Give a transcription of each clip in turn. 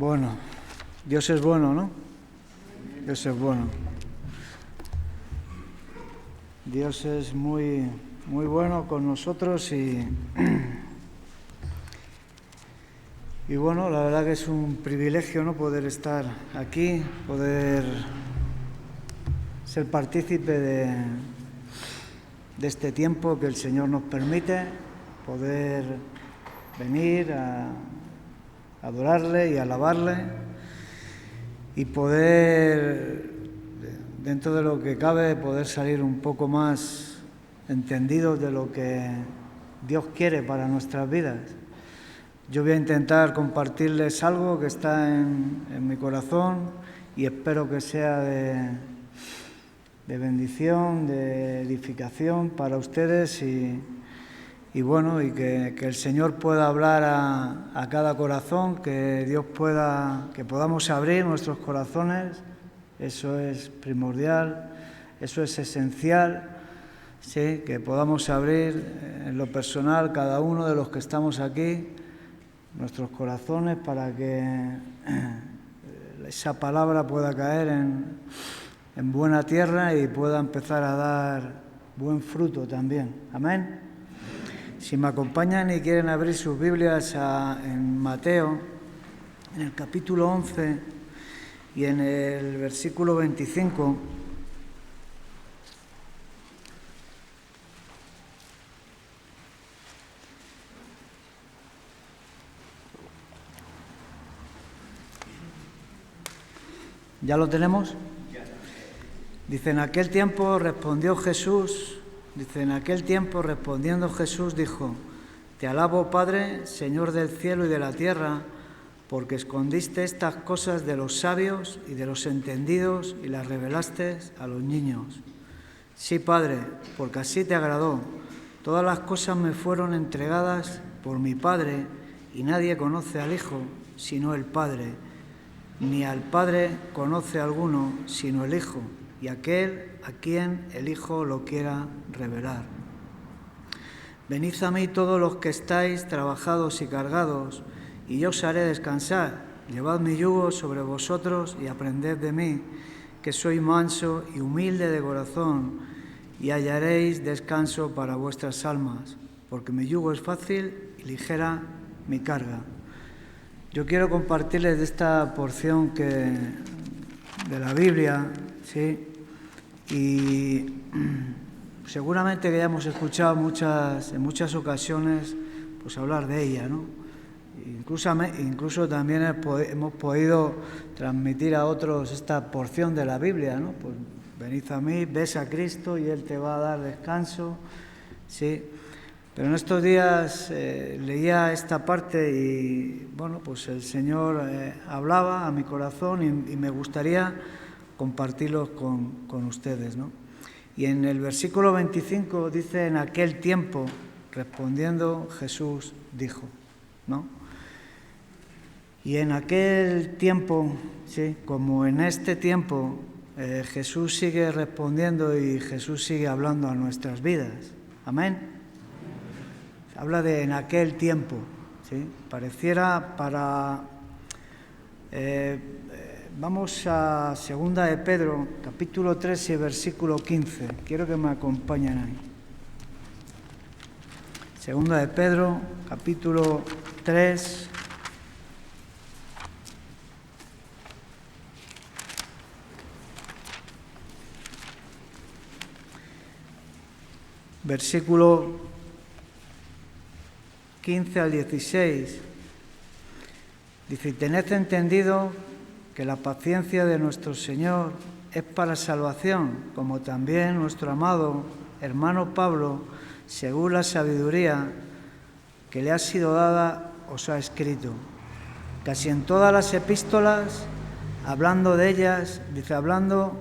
Bueno, Dios es bueno, ¿no? Dios es bueno. Dios es muy bueno con nosotros y bueno, la verdad que es un privilegio, ¿no? Poder estar aquí, poder ser partícipe de este tiempo que el Señor nos permite, poder venir a adorarle y alabarle y poder, dentro de lo que cabe, poder salir un poco más entendidos de lo que Dios quiere para nuestras vidas. Yo voy a intentar compartirles algo que está en mi corazón y espero que sea de bendición, de edificación para ustedes y bueno, y que el Señor pueda hablar a cada corazón, que Dios que podamos abrir nuestros corazones. Eso es primordial, eso es esencial, sí, que podamos abrir en lo personal cada uno de los que estamos aquí nuestros corazones para que esa palabra pueda caer en buena tierra y pueda empezar a dar buen fruto también. Amén. Si me acompañan y quieren abrir sus Biblias en Mateo, en el capítulo 11 y en el versículo 25, ¿ya lo tenemos? Dice, en aquel tiempo respondiendo Jesús dijo, Te alabo, Padre, Señor del cielo y de la tierra, porque escondiste estas cosas de los sabios y de los entendidos y las revelaste a los niños. Sí, Padre, porque así te agradó. Todas las cosas me fueron entregadas por mi Padre, y nadie conoce al Hijo sino el Padre, ni al Padre conoce alguno sino el Hijo, y aquel a quien el Hijo lo quiera revelar. Venid a mí todos los que estáis trabajados y cargados, y yo os haré descansar. Llevad mi yugo sobre vosotros y aprended de mí, que soy manso y humilde de corazón, y hallaréis descanso para vuestras almas, porque mi yugo es fácil y ligera mi carga. Yo quiero compartirles de esta porción de la Biblia, ¿sí? Y seguramente que ya hemos escuchado en muchas ocasiones pues hablar de ella, ¿no? Incluso también hemos podido transmitir a otros esta porción de la Biblia, ¿no? Pues venid a mí, ves a Cristo y Él te va a dar descanso, ¿sí? Pero en estos días leía esta parte y, bueno, pues el Señor hablaba a mi corazón y me gustaría compartirlos con ustedes, ¿no? Y en el versículo 25 dice, en aquel tiempo, respondiendo Jesús dijo, ¿no? Y en aquel tiempo, sí, como en este tiempo, Jesús sigue respondiendo y Jesús sigue hablando a nuestras vidas. Amén. Habla de en aquel tiempo, ¿sí? Pareciera para... vamos a 2 de Pedro, capítulo 3 y versículo 15. Quiero que me acompañen ahí. 2 de Pedro, capítulo 3, versículo 15 al 16, dice, tened entendido que la paciencia de nuestro Señor es para salvación, como también nuestro amado hermano Pablo, según la sabiduría que le ha sido dada, os ha escrito. Casi en todas las epístolas, hablando de ellas, dice, hablando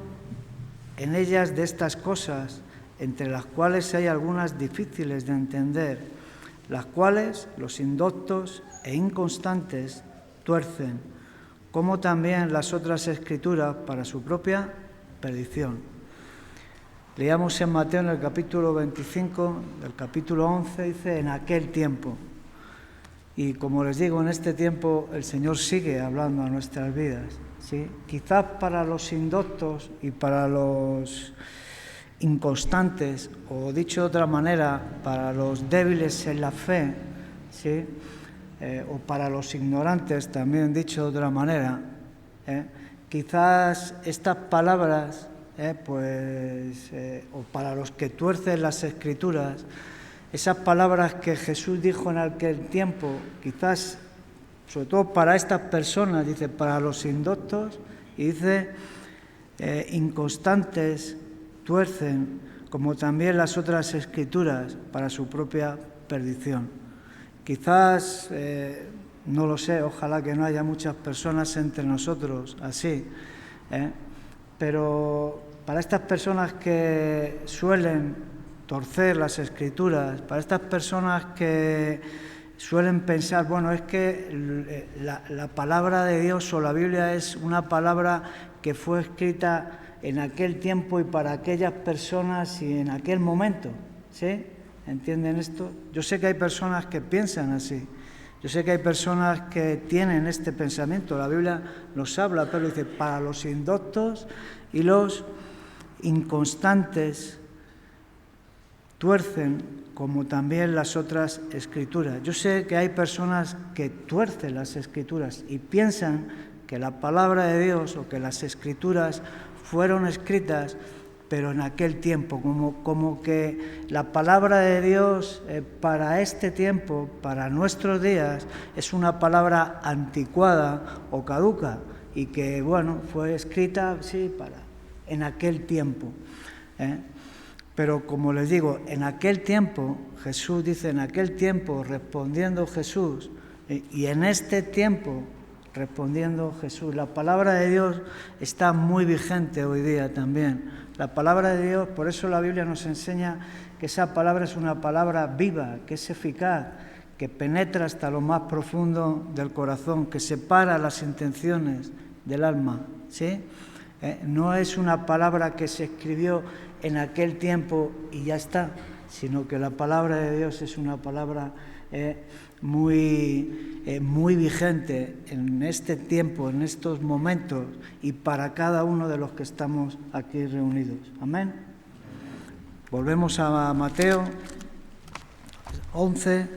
en ellas de estas cosas, entre las cuales hay algunas difíciles de entender, las cuales los indoctos e inconstantes tuercen, como también las otras escrituras para su propia perdición. Leíamos en Mateo en el capítulo 25, del capítulo 11, dice, en aquel tiempo. Y como les digo, en este tiempo el Señor sigue hablando a nuestras vidas, ¿sí? Quizás para los indoctos y para los inconstantes, o dicho de otra manera, para los débiles en la fe, ¿sí? O para los ignorantes, también dicho de otra manera, quizás estas palabras, o para los que tuercen las Escrituras, esas palabras que Jesús dijo en aquel tiempo, quizás, sobre todo para estas personas, dice, para los indoctos, y dice, inconstantes, tuercen, como también las otras Escrituras, para su propia perdición. Quizás, no lo sé, ojalá que no haya muchas personas entre nosotros así, pero para estas personas que suelen torcer las Escrituras, para estas personas que suelen pensar, bueno, es que la palabra de Dios o la Biblia es una palabra que fue escrita en aquel tiempo y para aquellas personas y en aquel momento, ¿sí? ¿Entienden esto? Yo sé que hay personas que piensan así, yo sé que hay personas que tienen este pensamiento, la Biblia nos habla, pero dice, para los indoctos y los inconstantes tuercen, como también las otras Escrituras. Yo sé que hay personas que tuercen las Escrituras y piensan que la palabra de Dios o que las Escrituras fueron escritas, pero en aquel tiempo, como que la palabra de Dios para este tiempo, para nuestros días, es una palabra anticuada o caduca y que, bueno, fue escrita, sí, en aquel tiempo. Pero como les digo, en aquel tiempo, Jesús dice, en aquel tiempo respondiendo Jesús, y en este tiempo respondiendo Jesús. La palabra de Dios está muy vigente hoy día también. La palabra de Dios, por eso la Biblia nos enseña que esa palabra es una palabra viva, que es eficaz, que penetra hasta lo más profundo del corazón, que separa las intenciones del alma, ¿sí? No es una palabra que se escribió en aquel tiempo y ya está, sino que la palabra de Dios es una palabra muy vigente en este tiempo, en estos momentos y para cada uno de los que estamos aquí reunidos. Amén. Volvemos a Mateo 11.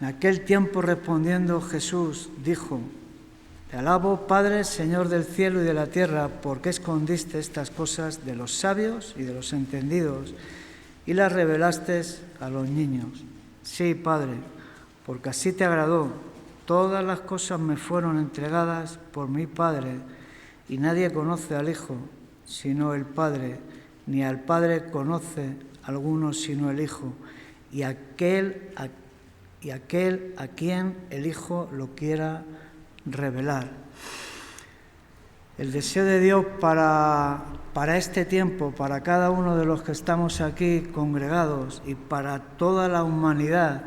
En aquel tiempo respondiendo Jesús dijo: Te alabo, Padre, Señor del cielo y de la tierra, porque escondiste estas cosas de los sabios y de los entendidos y las revelaste a los niños. Sí, Padre, porque así te agradó. Todas las cosas me fueron entregadas por mi Padre, y nadie conoce al Hijo sino el Padre, ni al Padre conoce alguno sino el Hijo, y aquel a quien el Hijo lo quiera revelar. El deseo de Dios para este tiempo, para cada uno de los que estamos aquí congregados y para toda la humanidad,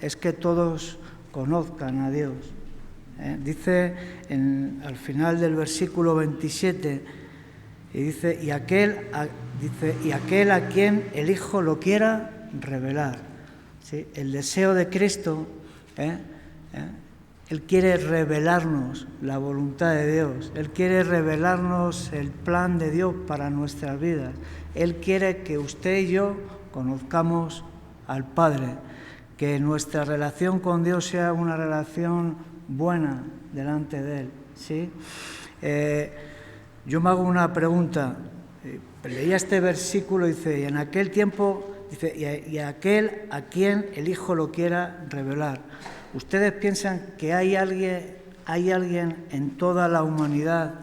es que todos conozcan a Dios. Dice al final del versículo 27, y dice, y aquel a quien el Hijo lo quiera revelar. ¿Sí? El deseo de Cristo, Él quiere revelarnos la voluntad de Dios, Él quiere revelarnos el plan de Dios para nuestras vidas. Él quiere que usted y yo conozcamos al Padre, que nuestra relación con Dios sea una relación buena delante de Él. ¿Sí? Yo me hago una pregunta. Leía este versículo y dice, y en aquel tiempo, dice, y aquel a quien el Hijo lo quiera revelar. ¿Ustedes piensan que hay alguien en toda la humanidad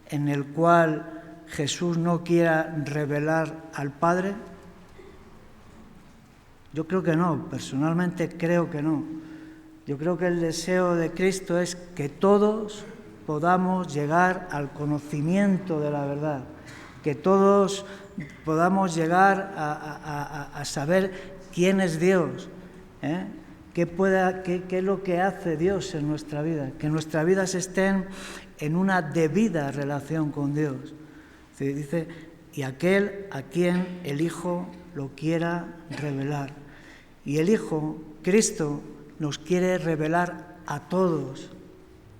en el cual Jesús no quiera revelar al Padre? Yo creo que no, personalmente creo que no. Yo creo que el deseo de Cristo es que todos podamos llegar al conocimiento de la verdad, que todos podamos llegar a saber quién es Dios, qué es lo que hace Dios en nuestra vida, que nuestras vidas estén en una debida relación con Dios. Dice, y aquel a quien el Hijo lo quiera revelar. Y el Hijo, Cristo, nos quiere revelar a todos,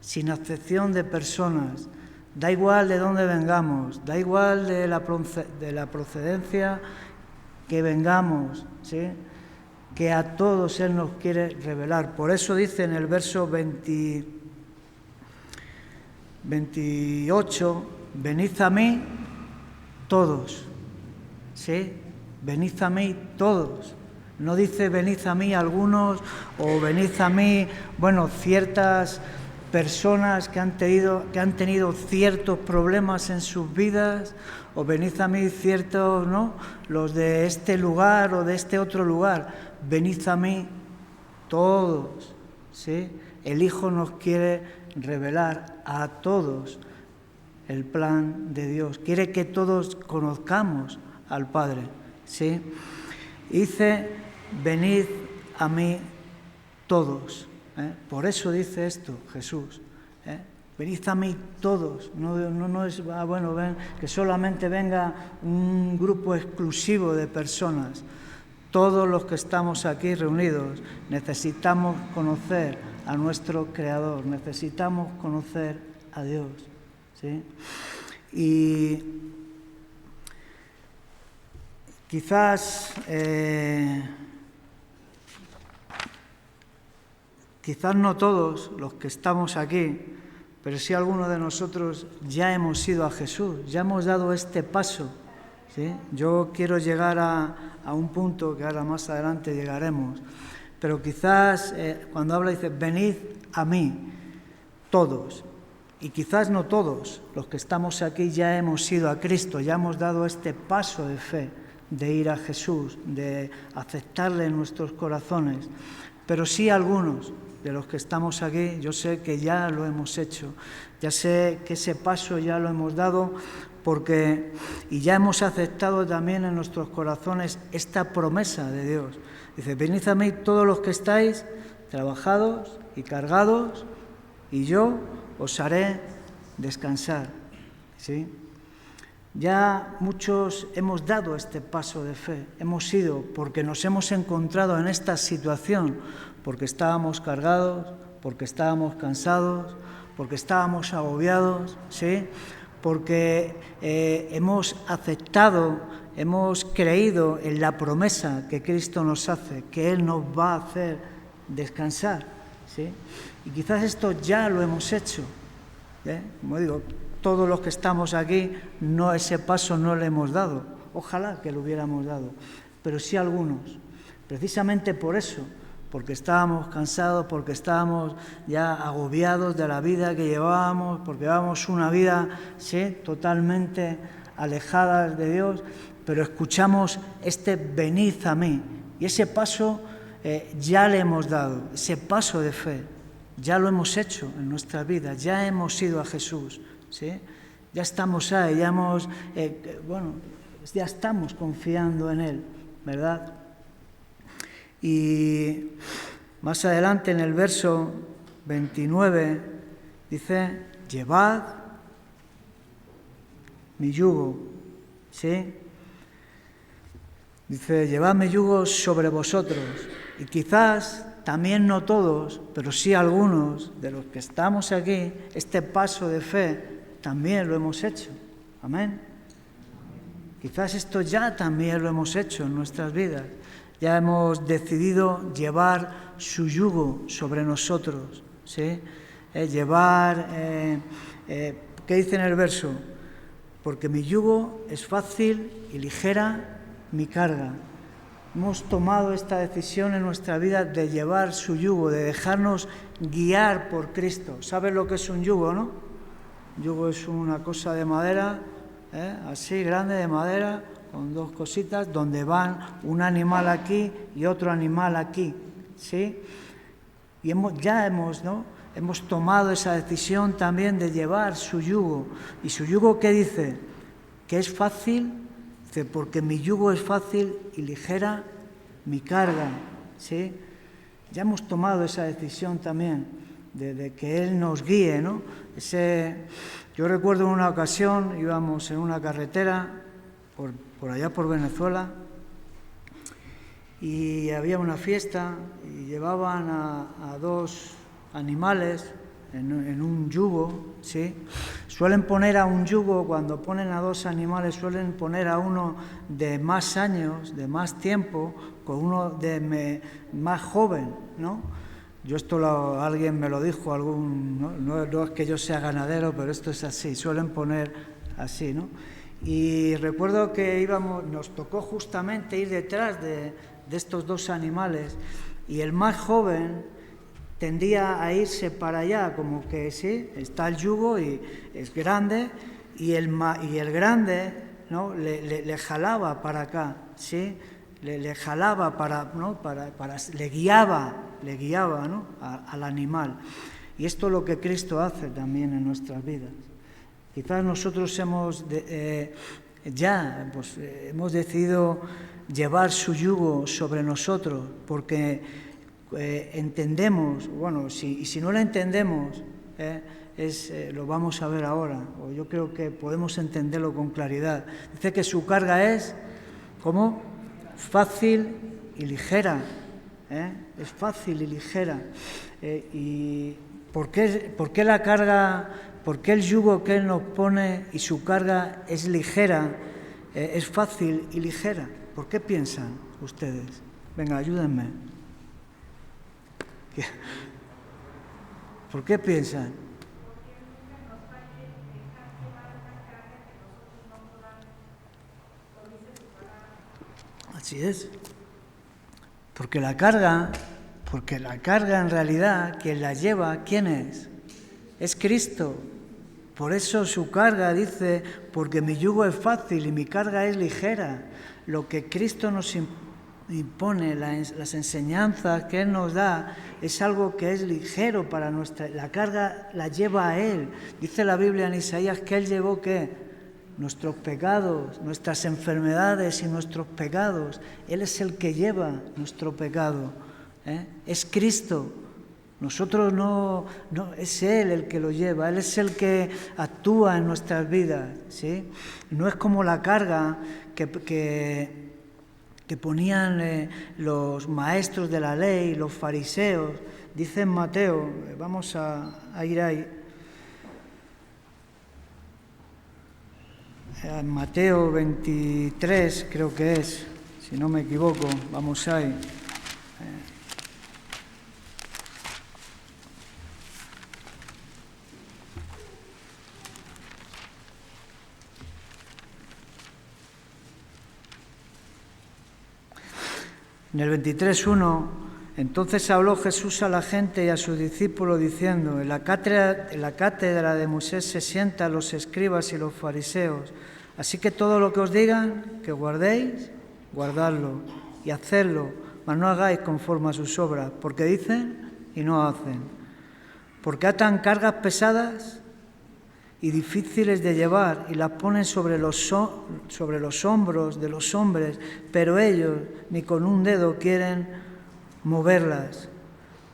sin acepción de personas. Da igual de dónde vengamos, da igual de la procedencia que vengamos, ¿sí? Que a todos Él nos quiere revelar. Por eso dice en el verso 28, venid a mí todos, ¿sí? Venid a mí todos. No dice venid a mí algunos o venid a mí, ciertas personas que han tenido ciertos problemas en sus vidas, o venid a mí ciertos, ¿no?, los de este lugar o de este otro lugar. Venid a mí todos, ¿sí? El Hijo nos quiere revelar a todos el plan de Dios. Quiere que todos conozcamos al Padre, ¿sí? Dice, venid a mí todos. Por eso dice esto Jesús. Venid a mí todos. No es, ven, que solamente venga un grupo exclusivo de personas. Todos los que estamos aquí reunidos necesitamos conocer a nuestro Creador, necesitamos conocer a Dios, ¿sí? Y quizás no todos los que estamos aquí, pero sí algunos de nosotros ya hemos ido a Jesús, ya hemos dado este paso, ¿sí? Yo quiero llegar a un punto que ahora más adelante llegaremos, pero quizás cuando habla dice, venid a mí, todos, y quizás no todos los que estamos aquí ya hemos ido a Cristo, ya hemos dado este paso de fe, de ir a Jesús, de aceptarle en nuestros corazones, pero sí algunos de los que estamos aquí, yo sé que ya lo hemos hecho, ya sé que ese paso ya lo hemos dado y ya hemos aceptado también en nuestros corazones esta promesa de Dios. Dice, venid a mí todos los que estáis trabajados y cargados, y yo os haré descansar, ¿sí? Ya muchos hemos dado este paso de fe, hemos ido porque nos hemos encontrado en esta situación, porque estábamos cargados, porque estábamos cansados, porque estábamos agobiados, ¿sí? Porque hemos aceptado, hemos creído en la promesa que Cristo nos hace, que Él nos va a hacer descansar, ¿sí? Y quizás esto ya lo hemos hecho, como digo, todos los que estamos aquí, ese paso no lo hemos dado. Ojalá que lo hubiéramos dado, pero sí algunos. Precisamente por eso, porque estábamos cansados, porque estábamos ya agobiados de la vida que llevábamos, porque llevábamos una vida, ¿sí?, totalmente alejada de Dios, pero escuchamos este venid a mí. Y ese paso ya le hemos dado, ese paso de fe, ya lo hemos hecho en nuestra vida, ya hemos ido a Jesús, ¿sí? Ya estamos ahí, ya estamos confiando en Él, ¿verdad? Y más adelante en el verso 29 dice, llevad mi yugo, ¿sí? Dice, llevad mi yugo sobre vosotros. Y quizás también no todos, pero sí algunos de los que estamos aquí, este paso de fe también lo hemos hecho. Amén. Quizás esto ya también lo hemos hecho en nuestras vidas. Ya hemos decidido llevar su yugo sobre nosotros, ¿sí? ¿Qué dice en el verso? Porque mi yugo es fácil y ligera mi carga. Hemos tomado esta decisión en nuestra vida de llevar su yugo, de dejarnos guiar por Cristo. ¿Sabes lo que es un yugo, no? Un yugo es una cosa de madera, así grande de madera, con dos cositas, donde van un animal aquí y otro animal aquí, ¿sí? Y hemos tomado esa decisión también de llevar su yugo. ¿Y su yugo qué dice? ¿Que es fácil? Dice, porque mi yugo es fácil y ligera mi carga, ¿sí? Ya hemos tomado esa decisión también de que Él nos guíe, ¿no? Yo recuerdo en una ocasión, íbamos en una carretera por allá por Venezuela, y había una fiesta y llevaban a dos animales en un yugo, ¿sí? Suelen poner a un yugo, cuando ponen a dos animales, suelen poner a uno de más años, de más tiempo, con uno de más joven, ¿no? Yo alguien me lo dijo, no es que yo sea ganadero, pero esto es así, suelen poner así, ¿no? Y recuerdo que nos tocó justamente ir detrás de estos dos animales, y el más joven tendía a irse para allá, como que sí, está el yugo y es grande, y el grande, ¿no? le jalaba para acá, ¿sí? Le jalaba le guiaba, ¿no? al animal. Y esto es lo que Cristo hace también en nuestras vidas. Quizás nosotros hemos decidido llevar su yugo sobre nosotros, porque entendemos, si no lo entendemos, lo vamos a ver ahora, o yo creo que podemos entenderlo con claridad. Dice que su carga es, ¿cómo? Fácil y ligera, es fácil y ligera. ¿Y por qué la carga, por qué el yugo que Él nos pone y su carga es ligera, es fácil y ligera? ¿Por qué piensan ustedes? Venga, ayúdenme. ¿Por qué piensan? Así es. Porque la carga en realidad, quien la lleva, ¿quién es? Es Cristo. Por eso su carga dice, porque mi yugo es fácil y mi carga es ligera. Lo que Cristo nos impone, las enseñanzas que Él nos da, es algo que es ligero para la carga la lleva a Él. Dice la Biblia en Isaías que Él llevó, ¿qué? Nuestros pecados, nuestras enfermedades y nuestros pecados. Él es el que lleva nuestro pecado, es Cristo. Nosotros no, es Él el que lo lleva, Él es el que actúa en nuestras vidas, ¿sí? No es como la carga que ponían los maestros de la ley, los fariseos. Dice en Mateo, vamos a ir ahí, en Mateo 23 creo que es, si no me equivoco, vamos ahí. En el 23:1, entonces habló Jesús a la gente y a sus discípulos diciendo, en la cátedra de Moisés se sientan los escribas y los fariseos, así que todo lo que os digan que guardéis, guardadlo y hacedlo, mas no hagáis conforme a sus obras, porque dicen y no hacen. Porque atan cargas pesadas y difíciles de llevar y las ponen sobre los hombros de los hombres, pero ellos ni con un dedo quieren moverlas.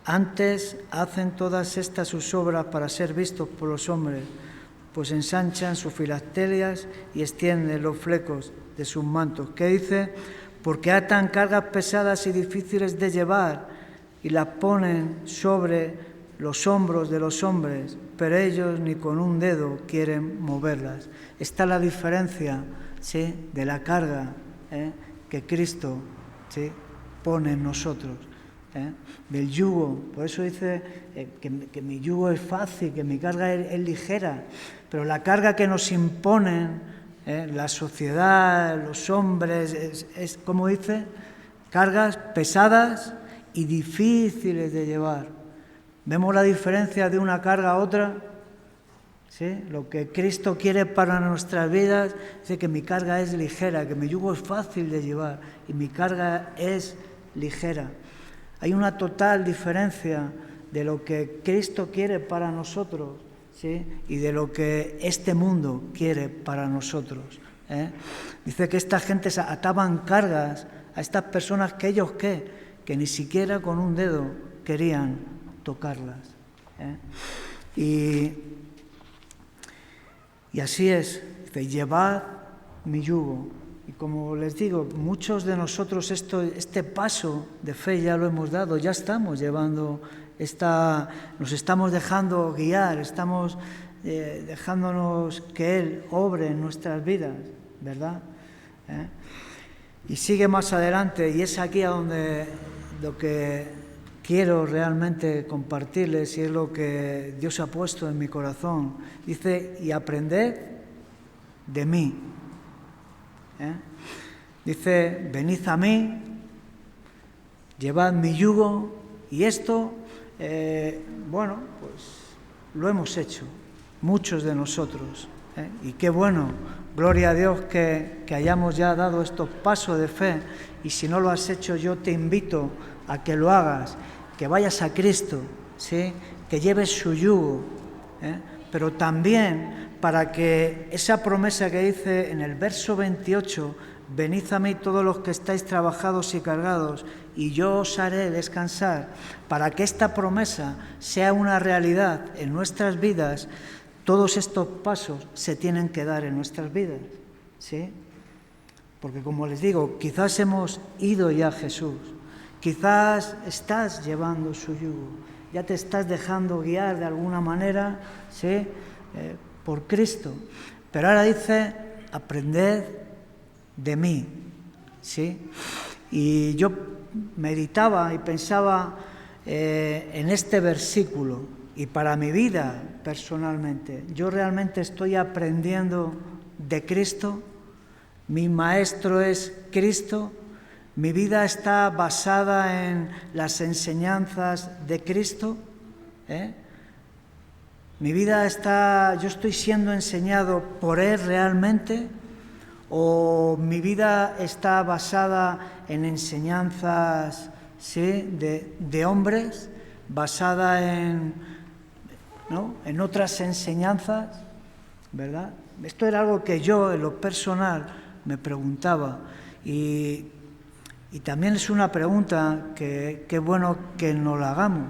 Antes hacen todas estas sus obras para ser vistos por los hombres, pues ensanchan sus filacterias y extienden los flecos de sus mantos. ¿Qué dice? Porque atan cargas pesadas y difíciles de llevar y las ponen sobre los hombros de los hombres, pero ellos ni con un dedo quieren moverlas. Esta es la diferencia, ¿sí?, de la carga que Cristo, ¿sí?, pone en nosotros, del yugo. Por eso dice que mi yugo es fácil, que mi carga es ligera, pero la carga que nos imponen la sociedad, los hombres, es como dice, cargas pesadas y difíciles de llevar. ¿Vemos la diferencia de una carga a otra? ¿Sí? Lo que Cristo quiere para nuestras vidas es que mi carga es ligera, que mi yugo es fácil de llevar y mi carga es ligera. Hay una total diferencia de lo que Cristo quiere para nosotros, ¿sí?, y de lo que este mundo quiere para nosotros. Dice que esta gente ataban cargas a estas personas que ellos, que ni siquiera con un dedo querían tocarlas. Y así es, dice, llevad mi yugo Y como les digo, muchos de nosotros este paso de fe ya lo hemos dado, ya estamos llevando nos estamos dejando guiar, estamos dejándonos que Él obre en nuestras vidas, ¿verdad? Y sigue más adelante, y es aquí a donde lo que quiero realmente compartirles y es lo que Dios ha puesto en mi corazón. Dice, y aprended de mí. Dice, venid a mí, llevad mi yugo, y esto, pues lo hemos hecho, muchos de nosotros. Y qué bueno, gloria a Dios que hayamos ya dado estos pasos de fe, y si no lo has hecho, yo te invito a que lo hagas, que vayas a Cristo, ¿sí? Que lleves su yugo, pero también para que esa promesa que dice en el verso 28, venid a mí todos los que estáis trabajados y cargados, y yo os haré descansar, para que esta promesa sea una realidad en nuestras vidas, todos estos pasos se tienen que dar en nuestras vidas, ¿sí? Porque como les digo, quizás hemos ido ya a Jesús, quizás estás llevando su yugo, ya te estás dejando guiar de alguna manera, ¿sí? Por Cristo. Pero ahora dice, aprended de mí, ¿sí? Y yo meditaba y pensaba en este versículo, y para mi vida personalmente, yo realmente estoy aprendiendo de Cristo, mi maestro es Cristo, mi vida está basada en las enseñanzas de Cristo, mi vida yo estoy siendo enseñado por Él realmente, o mi vida está basada en enseñanzas, ¿sí? de hombres, basada en otras enseñanzas, ¿verdad? Esto era algo que yo, en lo personal, me preguntaba. Y también es una pregunta que es bueno que nos la hagamos.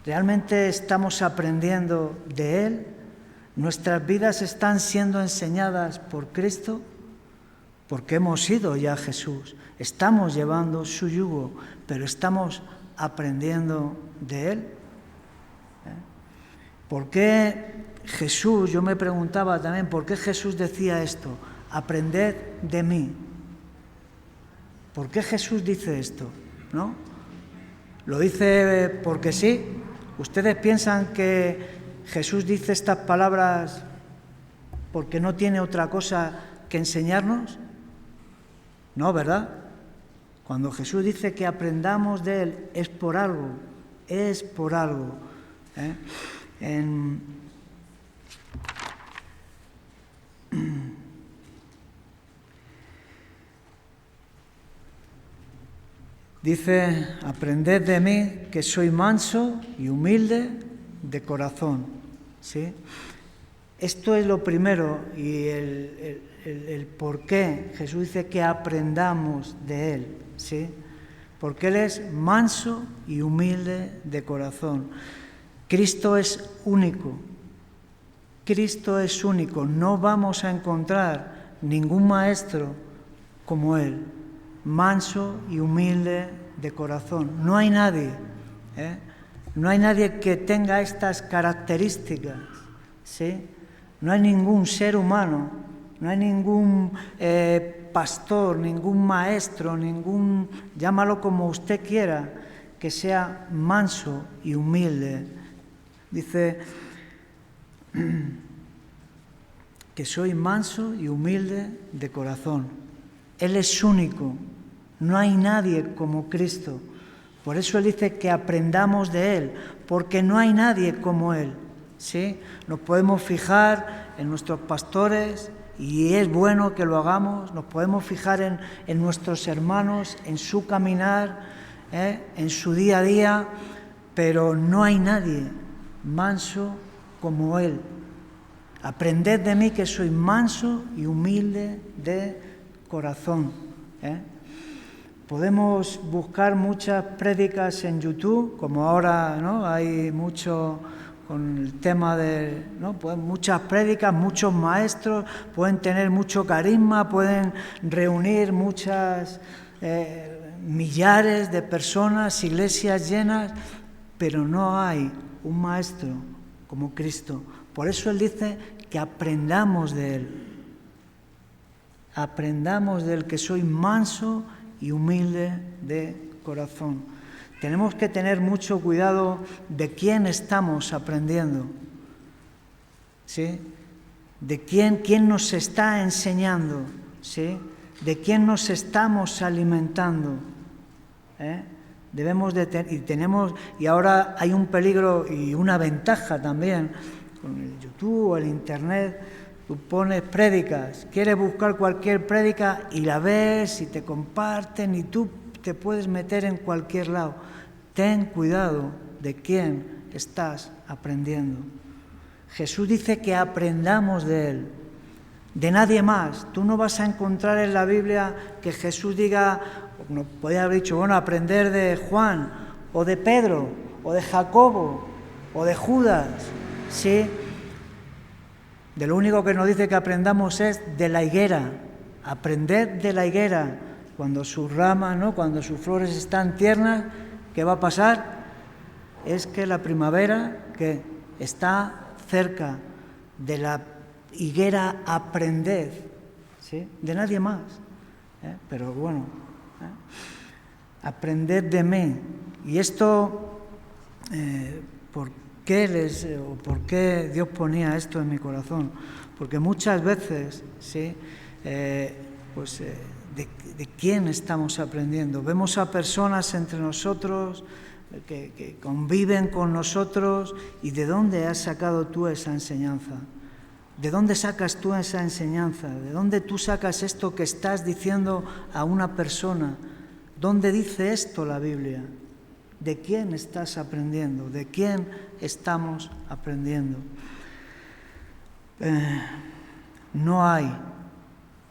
¿Realmente estamos aprendiendo de Él? ¿Nuestras vidas están siendo enseñadas por Cristo? Porque hemos ido ya a Jesús, estamos llevando su yugo, pero estamos aprendiendo de Él. ¿Por qué Jesús, yo me preguntaba también, ¿por qué Jesús decía esto? Aprended de mí. ¿Por qué Jesús dice esto? ¿No? ¿Lo dice porque sí? ¿Ustedes piensan que Jesús dice estas palabras porque no tiene otra cosa que enseñarnos? No, ¿verdad? Cuando Jesús dice que aprendamos de Él, es por algo, es por algo. Dice, aprended de mí que soy manso y humilde de corazón, ¿sí? Esto es lo primero y el por qué Jesús dice que aprendamos de Él, ¿sí? Porque Él es manso y humilde de corazón. Cristo es único. Cristo es único. No vamos a encontrar ningún maestro como Él, manso y humilde de corazón. No hay nadie, no hay nadie que tenga estas características, ¿sí? No hay ningún ser humano, no hay ningún pastor, ningún maestro, llámalo como usted quiera, que sea manso y humilde. Dice que soy manso y humilde de corazón. Él es único, no hay nadie como Cristo. Por eso Él dice que aprendamos de Él, porque no hay nadie como Él, ¿sí? Nos podemos fijar en nuestros pastores, y es bueno que lo hagamos, nos podemos fijar en nuestros hermanos, en su caminar, en su día a día, pero no hay nadie manso como Él. Aprended de mí que soy manso y humilde de corazón. Podemos buscar muchas prédicas en YouTube, como ahora, ¿no? Hay mucho con el tema de, ¿no? Pues muchas prédicas, muchos maestros, pueden tener mucho carisma, pueden reunir muchas millares de personas, iglesias llenas, pero no hay un maestro como Cristo. Por eso Él dice que aprendamos de Él. Aprendamos del que soy manso y humilde de corazón. Tenemos que tener mucho cuidado de quién estamos aprendiendo, ¿sí? De quién nos está enseñando, ¿sí? De quién nos estamos alimentando, Debemos de y ahora hay un peligro y una ventaja también con el YouTube o el Internet. Tú pones prédicas, quieres buscar cualquier prédica y la ves y te comparten y tú te puedes meter en cualquier lado. Ten cuidado de quién estás aprendiendo. Jesús dice que aprendamos de Él, de nadie más. Tú no vas a encontrar en la Biblia que Jesús diga, no podía haber dicho, bueno, aprender de Juan, o de Pedro, o de Jacobo, o de Judas, ¿sí? De lo único que nos dice que aprendamos es de la higuera, aprender de la higuera. Cuando sus ramas, ¿no? Cuando sus flores están tiernas, ¿qué va a pasar? Es que la primavera que está cerca. De la higuera aprended, ¿sí? De nadie más, pero bueno, aprended de mí. Y esto, ¿por qué Dios ponía esto en mi corazón? Porque muchas veces, ¿sí? ¿De quién estamos aprendiendo? Vemos a personas entre nosotros que conviven con nosotros, y ¿de dónde has sacado tú esa enseñanza? ¿De dónde sacas tú esa enseñanza? ¿De dónde tú sacas esto que estás diciendo a una persona? ¿Dónde dice esto la Biblia? ¿De quién estás aprendiendo? ¿De quién estamos aprendiendo? No hay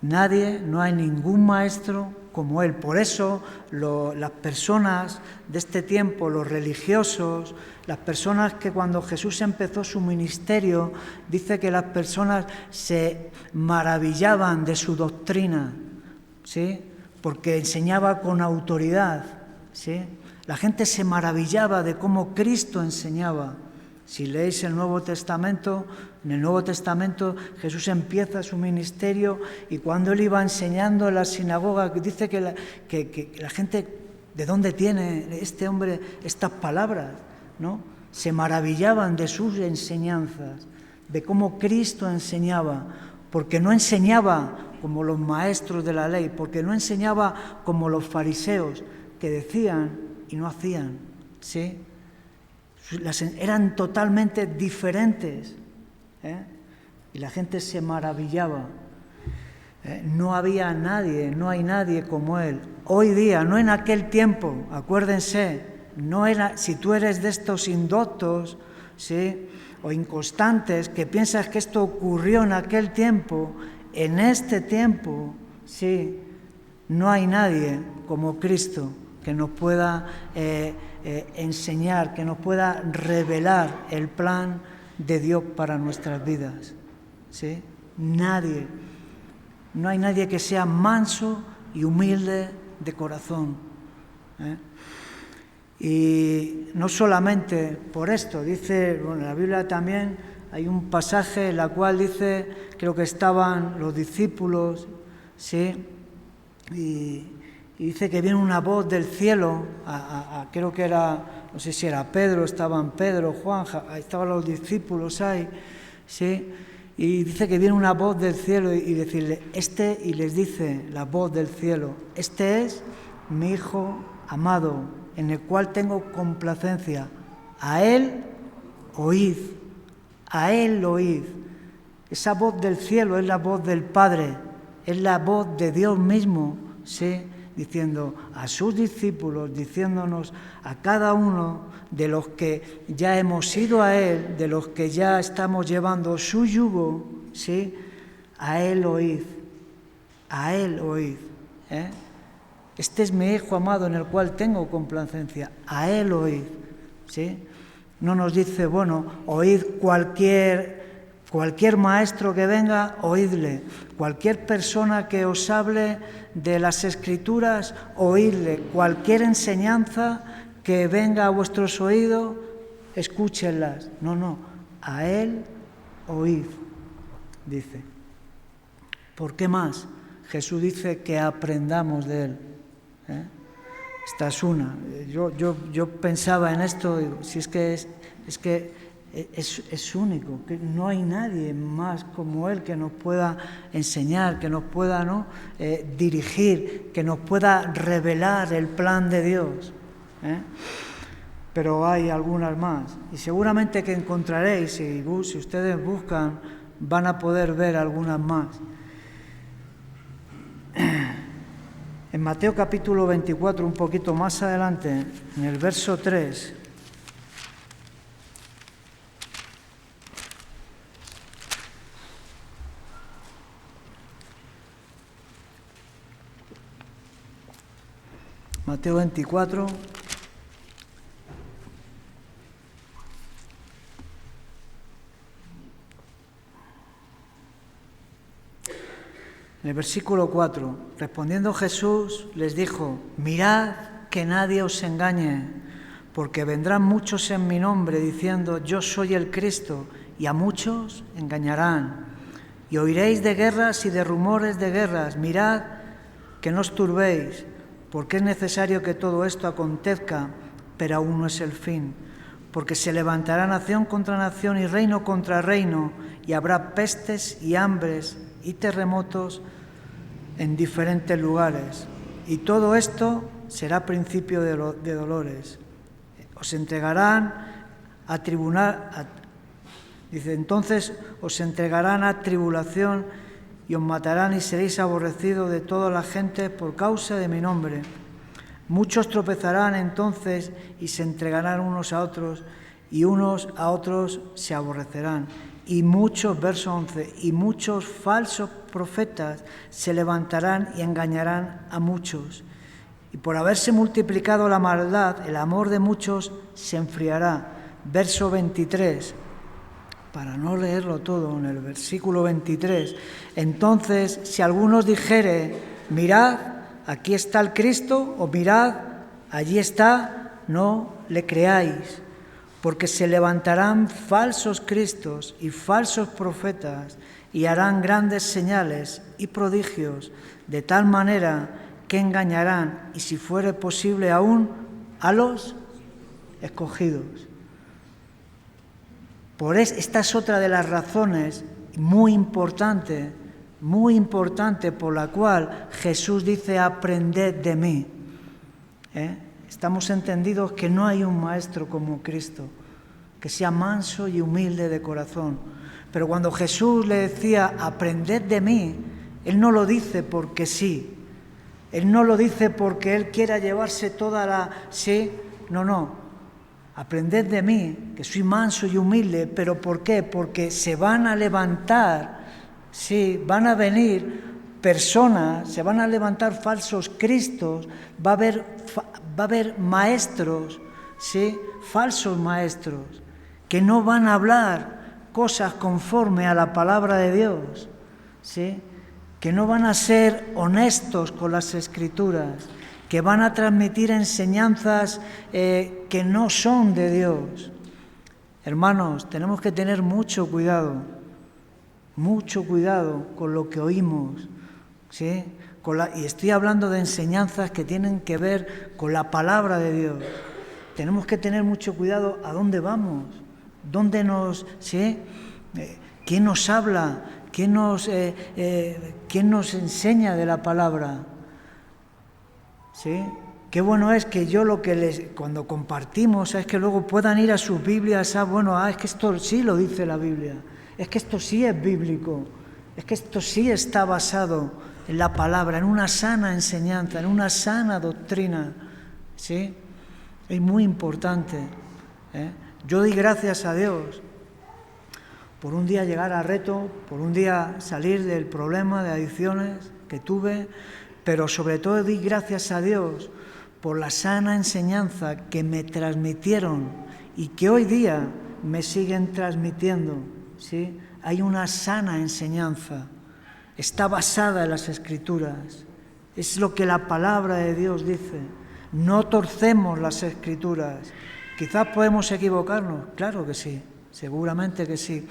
nadie, no hay ningún maestro como Él. Por eso las personas de este tiempo, los religiosos, las personas que cuando Jesús empezó su ministerio, dice que las personas se maravillaban de su doctrina, ¿sí? Porque enseñaba con autoridad, ¿sí? La gente se maravillaba de cómo Cristo enseñaba. Si leéis el Nuevo Testamento, en el Nuevo Testamento Jesús empieza su ministerio, y cuando Él iba enseñando en la sinagoga, dice que la gente, ¿de dónde tiene este hombre estas palabras? ¿No? Se maravillaban de sus enseñanzas, de cómo Cristo enseñaba, porque no enseñaba como los maestros de la ley, porque no enseñaba como los fariseos, que decían y no hacían, ¿sí? Eran totalmente diferentes, y la gente se maravillaba. No había nadie, no hay nadie como Él. Hoy día, no en aquel tiempo, acuérdense, si tú eres de estos indoctos, ¿sí? O inconstantes, que piensas que esto ocurrió en aquel tiempo, en este tiempo, sí, no hay nadie como Cristo que nos pueda enseñar, que nos pueda revelar el plan de Dios para nuestras vidas, ¿sí? Nadie. No hay nadie que sea manso y humilde de corazón, Y no solamente por esto, dice, bueno, en la Biblia también hay un pasaje en la cual dice, creo que estaban los discípulos, ¿sí? Y dice que viene una voz del cielo, creo que era, no sé si era Pedro, estaban Pedro, Juan, estaban los discípulos ahí, ¿sí? Y dice que viene una voz del cielo y decirle, y les dice la voz del cielo, este es mi Hijo amado, en el cual tengo complacencia. A Él oíd, a Él oíd. Esa voz del cielo es la voz del Padre, es la voz de Dios mismo, ¿sí? Diciendo a sus discípulos, diciéndonos a cada uno de los que ya hemos ido a Él, de los que ya estamos llevando su yugo, ¿sí? A Él oíd, a Él oíd, Este es mi Hijo amado en el cual tengo complacencia, a Él oíd, ¿sí? No nos dice, bueno, oíd cualquier maestro que venga, oídle. Cualquier persona que os hable de las Escrituras, oídle. Cualquier enseñanza que venga a vuestros oídos, escúchenlas. No, a Él oíd, dice. ¿Por qué más? Jesús dice que aprendamos de Él. Esta es una. Yo pensaba en esto, digo, si es que es único, que no hay nadie más como Él que nos pueda enseñar, que nos pueda dirigir, que nos pueda revelar el plan de Dios. Pero hay algunas más, y seguramente que encontraréis, si ustedes buscan, van a poder ver algunas más. En Mateo capítulo 24, un poquito más adelante, en el verso 3, Mateo 24, en el versículo 4, respondiendo Jesús les dijo, mirad que nadie os engañe, porque vendrán muchos en mi nombre diciendo, yo soy el Cristo, y a muchos engañarán. Y oiréis de guerras y de rumores de guerras, mirad que no os turbéis, porque es necesario que todo esto acontezca, pero aún no es el fin. Porque se levantará nación contra nación y reino contra reino, y habrá pestes y hambres y terremotos en diferentes lugares. Y todo esto será principio de dolores. Os entregarán a tribunal, dice, entonces os entregarán a tribulación y os matarán y seréis aborrecidos de toda la gente por causa de mi nombre. Muchos tropezarán entonces y se entregarán unos a otros y unos a otros se aborrecerán. Y muchos, verso 11, y muchos falsos profetas se levantarán y engañarán a muchos. Y por haberse multiplicado la maldad, el amor de muchos se enfriará. Verso 23, para no leerlo todo, en el versículo 23. Entonces, si alguno os dijere, mirad, aquí está el Cristo, o mirad, allí está, no le creáis. Porque se levantarán falsos cristos y falsos profetas y harán grandes señales y prodigios, de tal manera que engañarán, y si fuere posible aún, a los escogidos. Esta es otra de las razones muy importante por la cual Jesús dice, aprended de mí. Estamos entendidos que no hay un maestro como Cristo, que sea manso y humilde de corazón. Pero cuando Jesús le decía, aprended de mí, Él no lo dice porque sí. Él no lo dice porque Él quiera llevarse toda la... Sí, no. Aprended de mí, que soy manso y humilde. ¿Pero por qué? Porque se van a levantar, sí, van a venir personas, se van a levantar falsos cristos, va a haber maestros, ¿sí? Falsos maestros, que no van a hablar cosas conforme a la palabra de Dios, ¿sí? Que no van a ser honestos con las Escrituras, que van a transmitir enseñanzas que no son de Dios. Hermanos, tenemos que tener mucho cuidado con lo que oímos, ¿sí? Y estoy hablando de enseñanzas que tienen que ver con la palabra de Dios. Tenemos que tener mucho cuidado a dónde vamos, ¿sí? ¿Quién nos habla? ¿Quién nos enseña de la palabra? ¿Sí? Qué bueno es que yo cuando compartimos, es que luego puedan ir a sus Biblias, es que esto sí lo dice la Biblia, es que esto sí es bíblico, es que esto sí está basado en la palabra, en una sana enseñanza, en una sana doctrina, ¿sí? Es muy importante. Yo doy gracias a Dios por un día llegar a Reto, por un día salir del problema de adicciones que tuve, pero sobre todo doy gracias a Dios por la sana enseñanza que me transmitieron y que hoy día me siguen transmitiendo, ¿sí? Hay una sana enseñanza, está basada en las Escrituras, es lo que la palabra de Dios dice. No torcemos las Escrituras. Quizás podemos equivocarnos, claro que sí, seguramente que sí,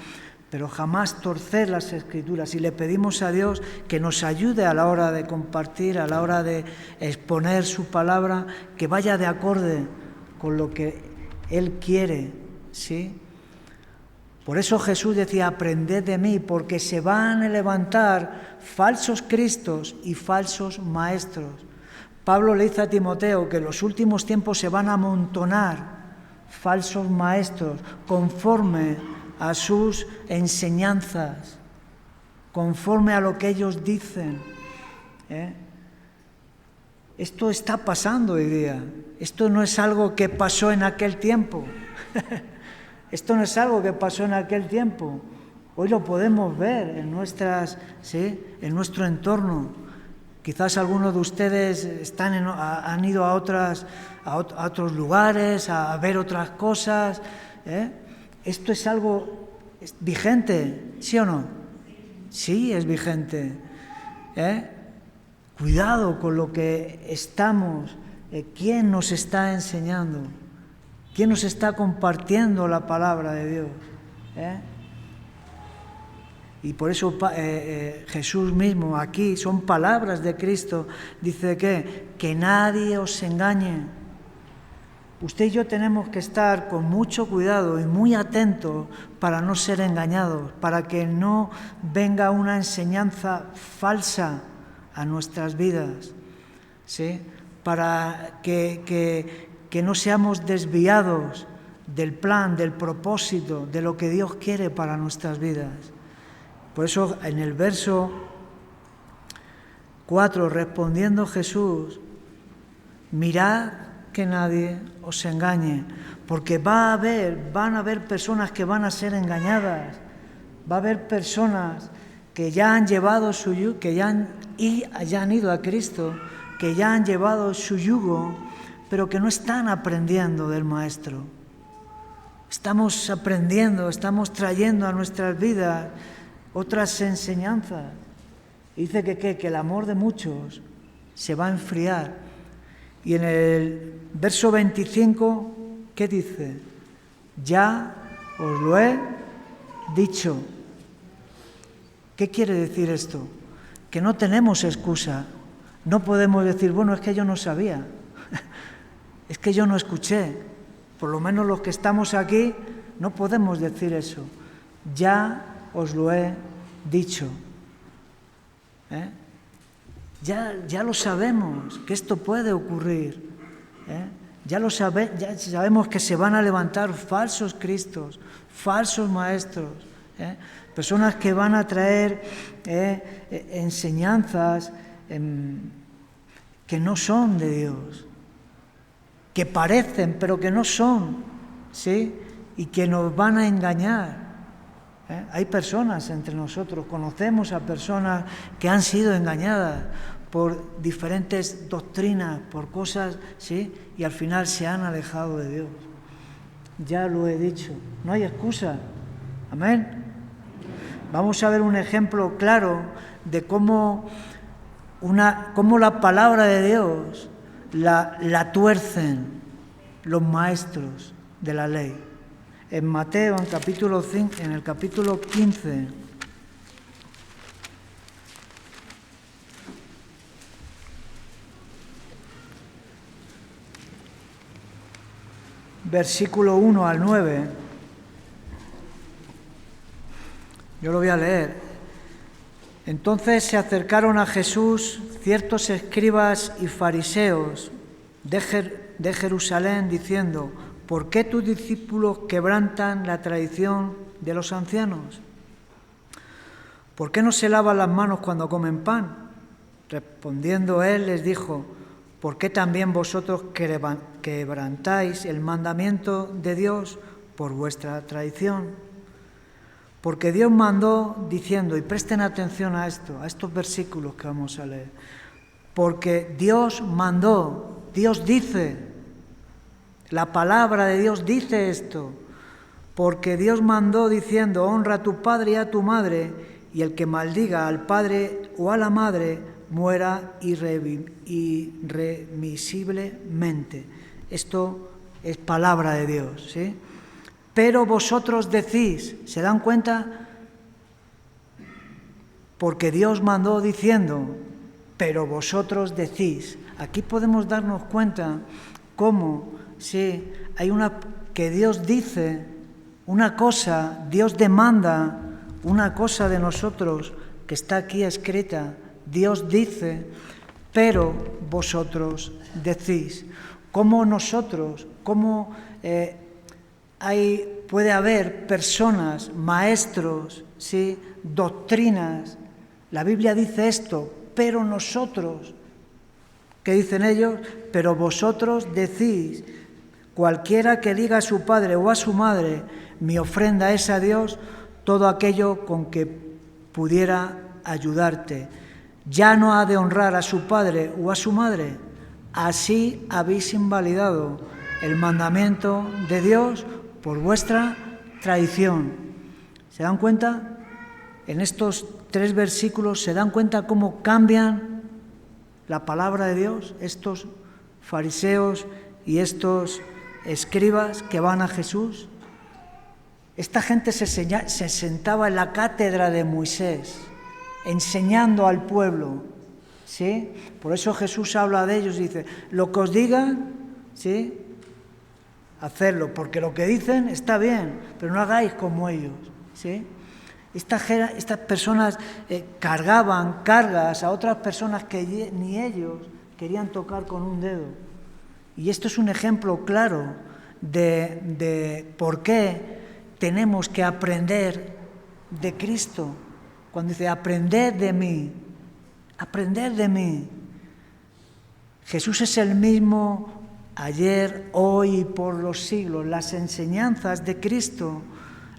pero jamás torcer las Escrituras. Y le pedimos a Dios que nos ayude a la hora de compartir, a la hora de exponer su palabra, que vaya de acorde con lo que Él quiere, ¿sí? Por eso Jesús decía, aprended de mí, porque se van a levantar falsos cristos y falsos maestros. Pablo le dice a Timoteo que en los últimos tiempos se van a amontonar falsos maestros conforme a sus enseñanzas, conforme a lo que ellos dicen. Esto está pasando hoy día. Esto no es algo que pasó en aquel tiempo. Esto no es algo que pasó en aquel tiempo. Hoy lo podemos ver en en nuestro entorno. Quizás algunos de ustedes han ido a otros lugares, a ver otras cosas. ¿Esto es algo vigente, sí o no? Sí, es vigente. Cuidado con lo que estamos. ¿Quién nos está enseñando? ¿Quién nos está compartiendo la palabra de Dios? Y por eso Jesús mismo aquí, son palabras de Cristo, dice que nadie os engañe. Usted y yo tenemos que estar con mucho cuidado y muy atentos para no ser engañados, para que no venga una enseñanza falsa a nuestras vidas, ¿sí? Para que no seamos desviados del plan, del propósito, de lo que Dios quiere para nuestras vidas. Por eso en el verso 4, respondiendo Jesús, mirad que nadie os engañe, porque van a haber personas que van a ser engañadas, va a haber personas que ya han llevado su yugo, ya han ido a Cristo, que ya han llevado su yugo, pero que no están aprendiendo del Maestro. Estamos aprendiendo, estamos trayendo a nuestras vidas otras enseñanzas. Y dice que el amor de muchos se va a enfriar. Y en el verso 25, ¿qué dice? Ya os lo he dicho. ¿Qué quiere decir esto? Que no tenemos excusa. No podemos decir, bueno, es que yo no sabía. Es que yo no escuché. Por lo menos los que estamos aquí no podemos decir eso. Ya os lo he dicho. Ya lo sabemos, que esto puede ocurrir. Ya sabemos que se van a levantar falsos cristos, falsos maestros, personas que van a traer enseñanzas que no son de Dios, que parecen, pero que no son, ¿sí? Y que nos van a engañar. Hay personas entre nosotros, conocemos a personas que han sido engañadas por diferentes doctrinas, por cosas, ¿sí? Y al final se han alejado de Dios. Ya lo he dicho, no hay excusa. Amén. Vamos a ver un ejemplo claro de cómo la palabra de Dios la tuercen los maestros de la ley. En Mateo, en el capítulo 15, versículo 1 al 9, yo lo voy a leer. Entonces se acercaron a Jesús ciertos escribas y fariseos de Jerusalén, diciendo, ¿por qué tus discípulos quebrantan la tradición de los ancianos? ¿Por qué no se lavan las manos cuando comen pan? Respondiendo él les dijo, ¿por qué también vosotros quebrantáis el mandamiento de Dios por vuestra tradición? Porque Dios mandó diciendo, y presten atención a estos versículos que vamos a leer, porque Dios mandó, Dios dice, La palabra de Dios dice esto, porque Dios mandó diciendo, honra a tu padre y a tu madre, y el que maldiga al padre o a la madre muera irremisiblemente. Esto es palabra de Dios, ¿sí? Pero vosotros decís, ¿se dan cuenta? Porque Dios mandó diciendo, pero vosotros decís. Aquí podemos darnos cuenta cómo, sí, hay que Dios dice una cosa, Dios demanda una cosa de nosotros que está aquí escrita. Dios dice, pero vosotros decís. ¿Cómo nosotros, puede haber personas, maestros, ¿sí?, doctrinas? La Biblia dice esto, pero nosotros, ¿qué dicen ellos? Pero vosotros decís, cualquiera que diga a su padre o a su madre, mi ofrenda es a Dios, todo aquello con que pudiera ayudarte. Ya no ha de honrar a su padre o a su madre. Así habéis invalidado el mandamiento de Dios por vuestra tradición. ¿Se dan cuenta? En estos 3 versículos se dan cuenta cómo cambian la palabra de Dios estos fariseos y estos escribas que van a Jesús. Esta gente se sentaba en la cátedra de Moisés, enseñando al pueblo, ¿sí? Por eso Jesús habla de ellos y dice, lo que os digan, ¿sí?, hacedlo, porque lo que dicen está bien, pero no hagáis como ellos, ¿sí? Estas personas cargaban cargas a otras personas que ni ellos querían tocar con un dedo. Y esto es un ejemplo claro de por qué tenemos que aprender de Cristo. Cuando dice, aprended de mí. Jesús es el mismo ayer, hoy y por los siglos. Las enseñanzas de Cristo,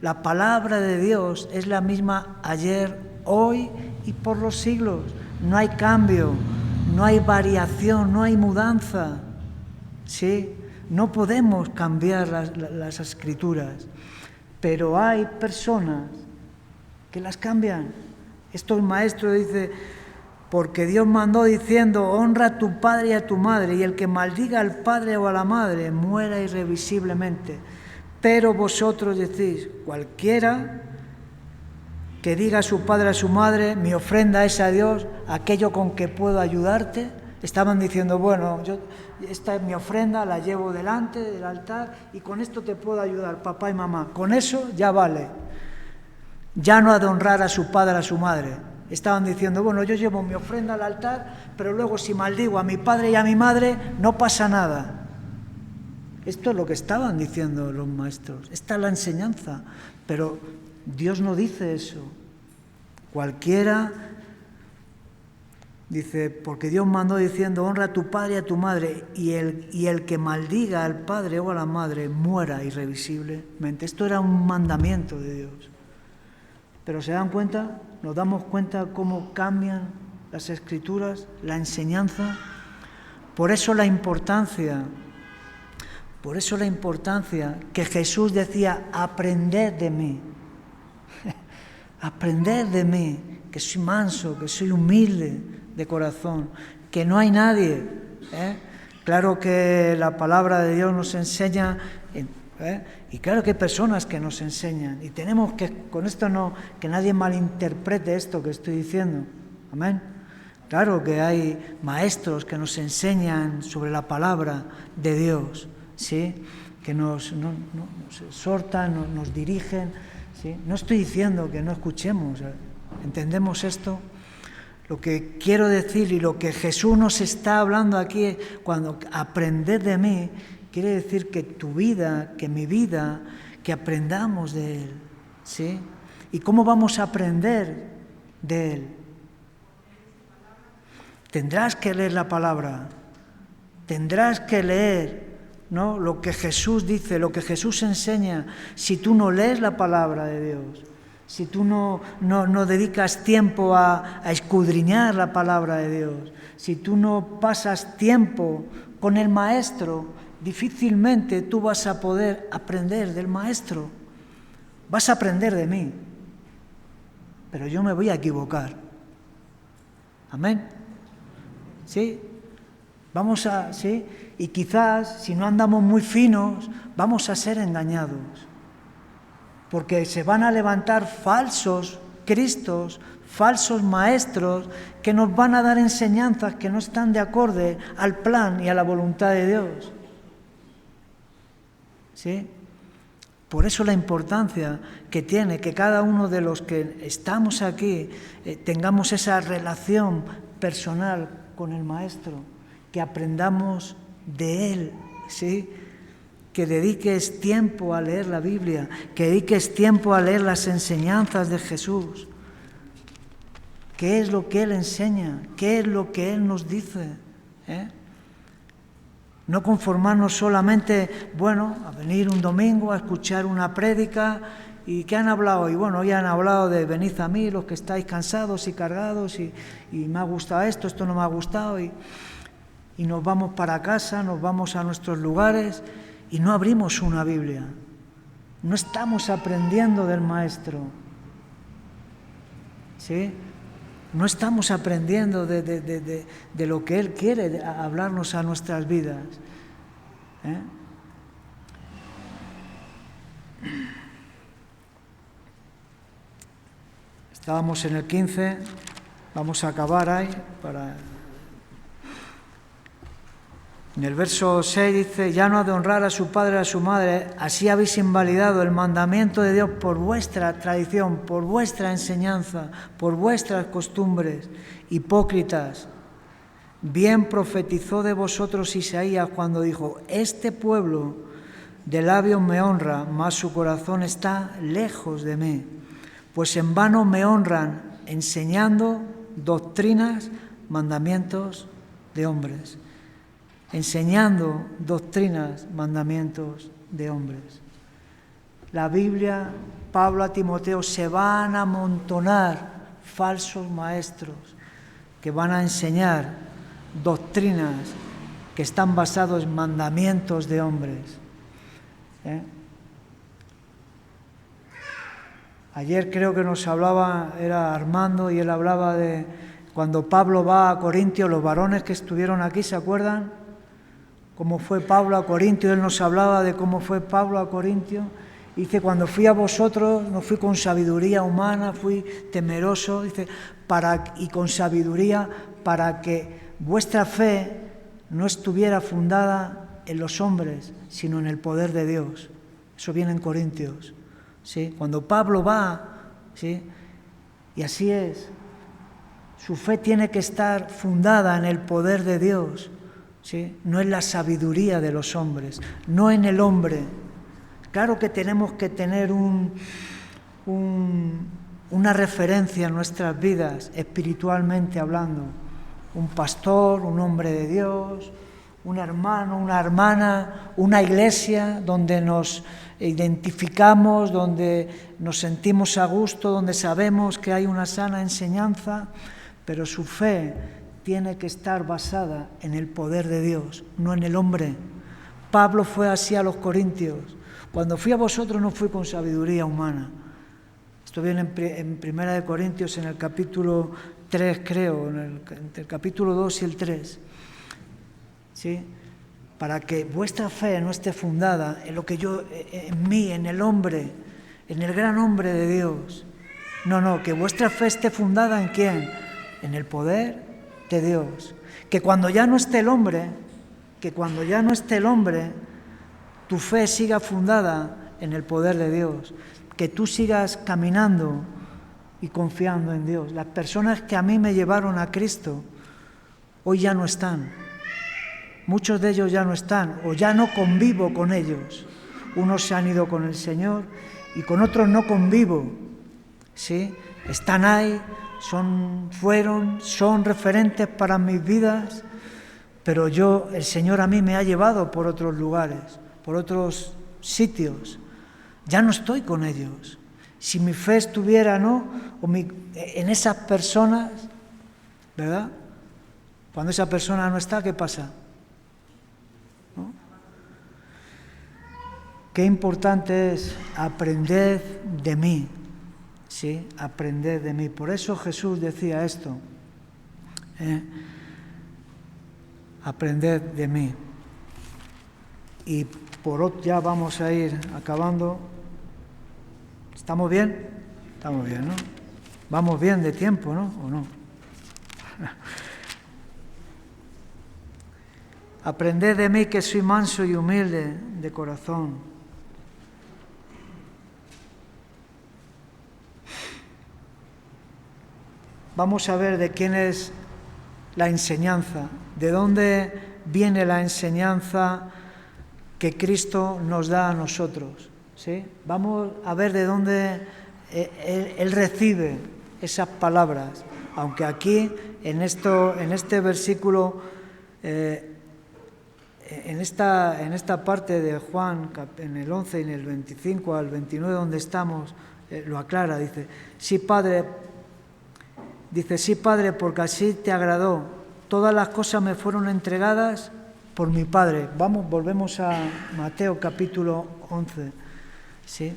la palabra de Dios es la misma ayer, hoy y por los siglos. No hay cambio, no hay variación, no hay mudanza. ¿Sí? No podemos cambiar las escrituras, pero hay personas que las cambian. Estos maestros dicen, porque Dios mandó diciendo, honra a tu padre y a tu madre, y el que maldiga al padre o a la madre muera irrevisiblemente. Pero vosotros decís, cualquiera que diga a su padre o a su madre, mi ofrenda es a Dios, aquello con que puedo ayudarte. Estaban diciendo, bueno, esta es mi ofrenda, la llevo delante del altar y con esto te puedo ayudar, papá y mamá. Con eso ya vale. Ya no ha de honrar a su padre o a su madre. Estaban diciendo, bueno, yo llevo mi ofrenda al altar, pero luego si maldigo a mi padre y a mi madre, no pasa nada. Esto es lo que estaban diciendo los maestros. Esta es la enseñanza. Pero Dios no dice eso. Cualquiera, dice, porque Dios mandó diciendo, honra a tu padre y a tu madre, y el que maldiga al padre o a la madre muera irrevisiblemente. Esto era un mandamiento de Dios. Pero ¿se dan cuenta? ¿Nos damos cuenta cómo cambian las escrituras, la enseñanza? Por eso la importancia que Jesús decía, aprended de mí. Aprended de mí, que soy manso, que soy humilde de corazón, que no hay nadie. Claro que la palabra de Dios nos enseña, y claro que hay personas que nos enseñan, y tenemos que, con esto no, que nadie malinterprete esto que estoy diciendo. Amén. Claro que hay maestros que nos enseñan sobre la palabra de Dios, ¿sí?, que nos exhortan, nos dirigen, ¿sí? No estoy diciendo que no escuchemos, ¿entendemos esto? Lo que quiero decir y lo que Jesús nos está hablando aquí, cuando aprended de mí, quiere decir que tu vida, que mi vida, que aprendamos de Él, ¿sí? ¿Y cómo vamos a aprender de Él? Tendrás que leer la palabra, tendrás que leer, ¿no?, lo que Jesús dice, lo que Jesús enseña. Si tú no lees la palabra de Dios, si tú no dedicas tiempo a escudriñar la palabra de Dios, si tú no pasas tiempo con el Maestro, difícilmente tú vas a poder aprender del Maestro. Vas a aprender de mí, pero yo me voy a equivocar. Amén. ¿Sí? ¿sí? Y quizás, si no andamos muy finos, vamos a ser engañados. Porque se van a levantar falsos cristos, falsos maestros, que nos van a dar enseñanzas que no están de acorde al plan y a la voluntad de Dios. ¿Sí? Por eso la importancia que tiene que cada uno de los que estamos aquí tengamos esa relación personal con el Maestro, que aprendamos de Él, ¿sí? Que dediques tiempo a leer la Biblia, que dediques tiempo a leer las enseñanzas de Jesús. ¿Qué es lo que Él enseña? ¿Qué es lo que Él nos dice? No conformarnos solamente, a venir un domingo a escuchar una prédica. ¿Y qué han hablado? Y hoy han hablado de venid a mí los que estáis cansados y cargados y me ha gustado esto no me ha gustado y nos vamos para casa, nos vamos a nuestros lugares y no abrimos una Biblia. No estamos aprendiendo del Maestro. ¿Sí? No estamos aprendiendo de lo que Él quiere hablarnos a nuestras vidas. Estábamos en el 15, vamos a acabar ahí. En el verso 6 dice, ya no ha de honrar a su padre y a su madre, así habéis invalidado el mandamiento de Dios por vuestra tradición, por vuestra enseñanza, por vuestras costumbres, hipócritas. Bien profetizó de vosotros Isaías cuando dijo, este pueblo de labios me honra, mas su corazón está lejos de mí. Pues en vano me honran enseñando doctrinas, mandamientos de hombres. Enseñando doctrinas, mandamientos de hombres. La Biblia, Pablo a Timoteo, se van a amontonar falsos maestros que van a enseñar doctrinas que están basadas en mandamientos de hombres. Ayer creo que nos hablaba, era Armando, y él hablaba de cuando Pablo va a Corintio, los varones que estuvieron aquí, ¿se acuerdan? Cómo fue Pablo a Corintio, él nos hablaba de cómo fue Pablo a Corintio. Dice, cuando fui a vosotros, no fui con sabiduría humana, fui temeroso, dice, y con sabiduría para que vuestra fe no estuviera fundada en los hombres, sino en el poder de Dios. Eso viene en Corintios. ¿Sí? Cuando Pablo va, ¿sí? Y así es, su fe tiene que estar fundada en el poder de Dios, ¿sí? No en la sabiduría de los hombres, no en el hombre. Claro que tenemos que tener una referencia en nuestras vidas, espiritualmente hablando, un pastor, un hombre de Dios, un hermano, una hermana, una iglesia donde nos identificamos, donde nos sentimos a gusto, donde sabemos que hay una sana enseñanza, pero su fe tiene que estar basada en el poder de Dios, no en el hombre. Pablo fue así a los corintios. Cuando fui a vosotros no fui con sabiduría humana. Esto viene en 1 Corintios, en el capítulo 3, creo, entre el capítulo 2 y el 3. ¿Sí? Para que vuestra fe no esté fundada en lo que en mí, en el hombre, en el gran hombre de Dios. No, que vuestra fe esté fundada ¿en quién? En el poder de Dios. Que cuando ya no esté el hombre, tu fe siga fundada en el poder de Dios. Que tú sigas caminando y confiando en Dios. Las personas que a mí me llevaron a Cristo, hoy ya no están. Muchos de ellos ya no están, o ya no convivo con ellos. Unos se han ido con el Señor y con otros no convivo. ¿Sí? Están ahí, son referentes para mis vidas, pero el Señor a mí me ha llevado por otros lugares, por otros sitios. Ya no estoy con ellos. Si mi fe estuviera, en esas personas, ¿verdad? Cuando esa persona no está, ¿qué pasa? ¿No? qué importante es aprender de mí, ¿sí? Aprender de mí. Por eso Jesús decía esto, aprender de mí. Y ya vamos a ir acabando. ¿Estamos bien? Estamos bien, ¿no? Vamos bien de tiempo, ¿no? ¿O no? Aprended de mí que soy manso y humilde de corazón. Vamos a ver de quién es la enseñanza, de dónde viene la enseñanza que Cristo nos da a nosotros, ¿sí? Vamos a ver de dónde Él recibe esas palabras, aunque aquí, en este versículo, en esta parte de Juan, en el 11 y en el 25 al 29 donde estamos, lo aclara, dice, sí, Padre, porque así te agradó, todas las cosas me fueron entregadas por mi Padre. Volvemos a Mateo capítulo 11, ¿sí?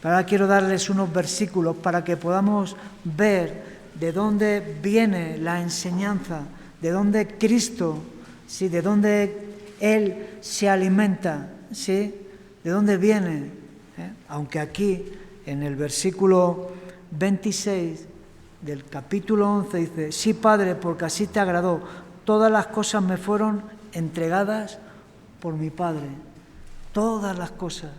Ahora quiero darles unos versículos para que podamos ver de dónde viene la enseñanza, de dónde Cristo, ¿sí? De dónde Él se alimenta, ¿sí? De dónde viene. Aunque aquí, en el versículo 26 del capítulo 11 dice, sí, Padre, porque así te agradó, todas las cosas me fueron entregadas por mi Padre. Todas las cosas,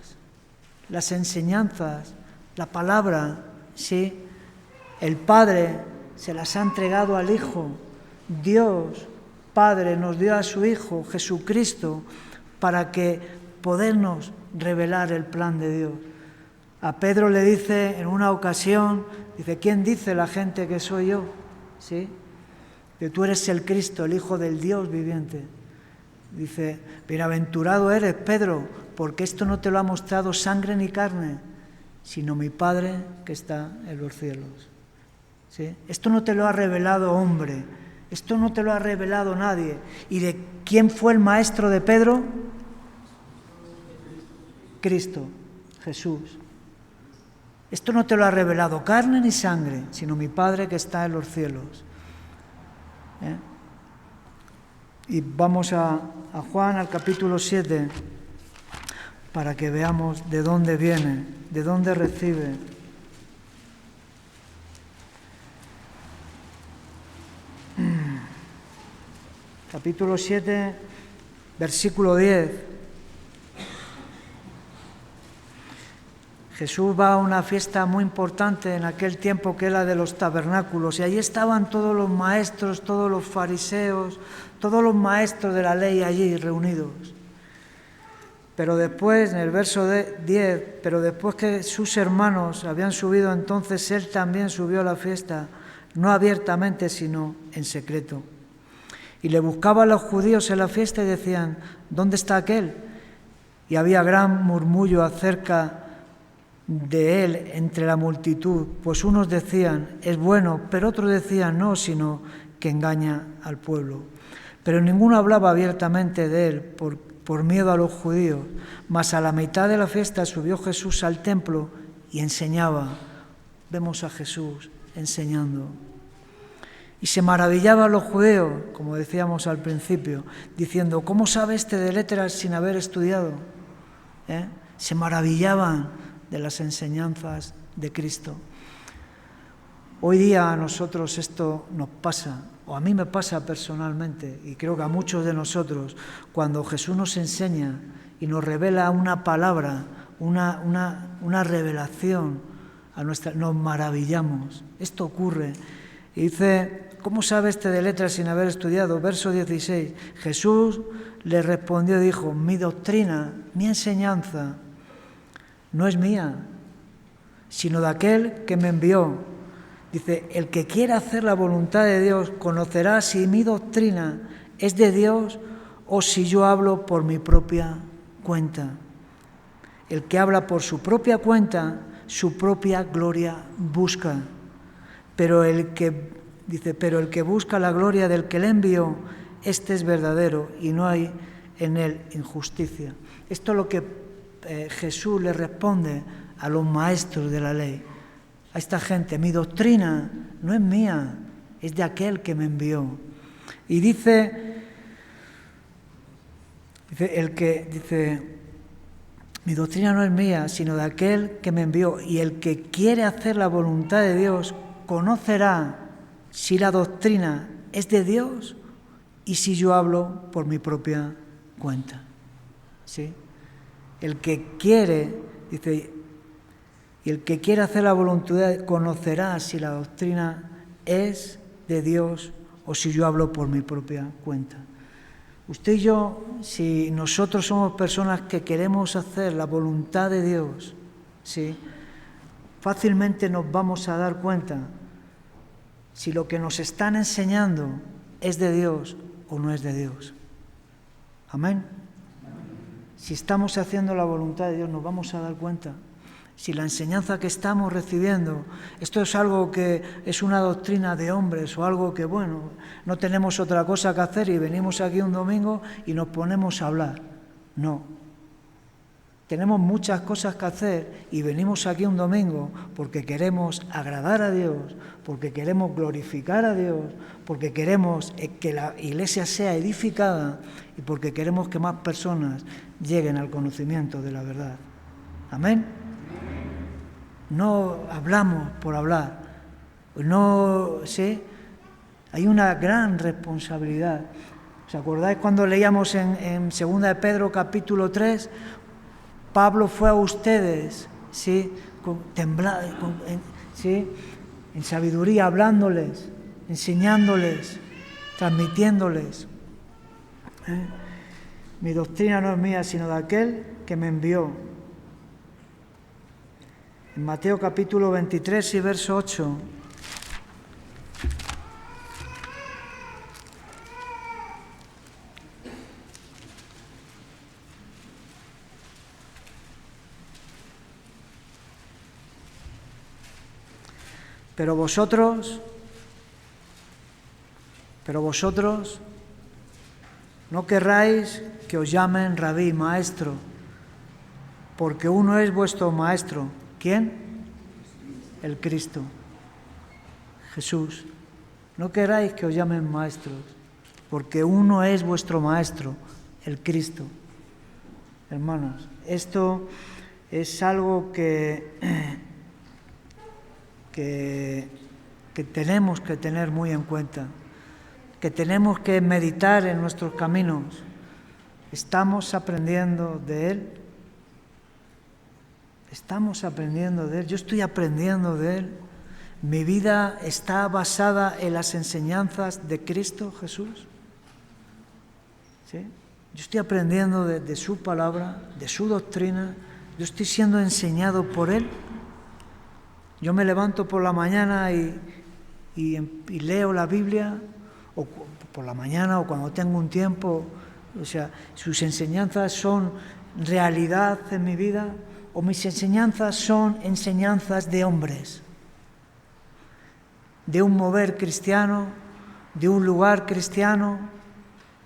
las enseñanzas, la palabra, ¿sí? El Padre se las ha entregado al Hijo. Dios, Padre, nos dio a su Hijo, Jesucristo, para que podernos revelar el plan de Dios. A Pedro le dice en una ocasión, dice, ¿quién dice la gente que soy yo? ¿Sí? Que tú eres el Cristo, el Hijo del Dios viviente. Dice, bienaventurado eres, Pedro, porque esto no te lo ha mostrado sangre ni carne, sino mi Padre que está en los cielos. ¿Sí? Esto no te lo ha revelado hombre, esto no te lo ha revelado nadie. ¿Y de quién fue el maestro de Pedro? Cristo, Jesús. Esto no te lo ha revelado carne ni sangre, sino mi Padre que está en los cielos. Y vamos a Juan, al capítulo 7, para que veamos de dónde viene, de dónde recibe. Capítulo 7, versículo 10. Jesús va a una fiesta muy importante en aquel tiempo que era de los tabernáculos, y allí estaban todos los maestros, todos los fariseos, todos los maestros de la ley allí reunidos. Pero después, en el verso 10, pero después que sus hermanos habían subido, entonces él también subió a la fiesta, no abiertamente, sino en secreto. Y le buscaban los judíos en la fiesta y decían, ¿dónde está aquel? Y había gran murmullo acerca de él entre la multitud, pues unos decían, es bueno, pero otros decían, no, sino que engaña al pueblo. Pero ninguno hablaba abiertamente de él por miedo a los judíos. Mas a la mitad de la fiesta subió Jesús al templo y enseñaba. Vemos a Jesús enseñando. Y se maravillaban los judíos, como decíamos al principio, diciendo, ¿cómo sabe este de letras sin haber estudiado? Se maravillaban de las enseñanzas de Cristo. Hoy día a nosotros esto nos pasa, o a mí me pasa personalmente, y creo que a muchos de nosotros, cuando Jesús nos enseña y nos revela una palabra, una revelación, nos maravillamos. Esto ocurre. Y dice, ¿cómo sabe este de letras sin haber estudiado? Verso 16. Jesús le respondió y dijo, mi doctrina, mi enseñanza, no es mía, sino de aquel que me envió. Dice, el que quiera hacer la voluntad de Dios conocerá si mi doctrina es de Dios o si yo hablo por mi propia cuenta. El que habla por su propia cuenta, su propia gloria busca. Pero el que busca la gloria del que le envió, este es verdadero y no hay en él injusticia. Esto es lo que Jesús le responde a los maestros de la ley, a esta gente: mi doctrina no es mía, es de aquel que me envió. Y dice mi doctrina no es mía, sino de aquel que me envió. Y el que quiere hacer la voluntad de Dios conocerá si la doctrina es de Dios y si yo hablo por mi propia cuenta. ¿Sí? El que quiere, dice, y el que quiere hacer la voluntad conocerá si la doctrina es de Dios o si yo hablo por mi propia cuenta. Usted y yo, si nosotros somos personas que queremos hacer la voluntad de Dios, ¿sí?, fácilmente nos vamos a dar cuenta si lo que nos están enseñando es de Dios o no es de Dios. Amén. Si estamos haciendo la voluntad de Dios, nos vamos a dar cuenta. Si la enseñanza que estamos recibiendo, esto es algo que es una doctrina de hombres o algo que, bueno, no tenemos otra cosa que hacer y venimos aquí un domingo y nos ponemos a hablar. No. Tenemos muchas cosas que hacer y venimos aquí un domingo porque queremos agradar a Dios, porque queremos glorificar a Dios, porque queremos que la iglesia sea edificada y porque queremos que más personas lleguen al conocimiento de la verdad. Amén. No hablamos por hablar. No sé, hay una gran responsabilidad. ¿Os acordáis cuando leíamos en 2 de Pedro capítulo 3? Pablo fue a ustedes, ¿sí?, en sabiduría, hablándoles, enseñándoles, transmitiéndoles. Mi doctrina no es mía, sino de aquel que me envió. En Mateo capítulo 23 y verso 8. Pero vosotros no querráis que os llamen rabí, maestro, porque uno es vuestro maestro. ¿Quién? El Cristo, Jesús. No queráis que os llamen maestros, porque uno es vuestro maestro, el Cristo. Hermanos, esto es algo que tenemos que tener muy en cuenta, que tenemos que meditar en nuestros caminos. ¿Estamos aprendiendo de Él? ¿Estamos aprendiendo de Él? Yo estoy aprendiendo de Él. ¿Mi vida está basada en las enseñanzas de Cristo Jesús? ¿Sí? Yo estoy aprendiendo de su palabra, de su doctrina. Yo estoy siendo enseñado por Él. Yo me levanto por la mañana y leo la Biblia, o por la mañana o cuando tengo un tiempo. O sea, sus enseñanzas son realidad en mi vida, o mis enseñanzas son enseñanzas de hombres, de un mover cristiano, de un lugar cristiano,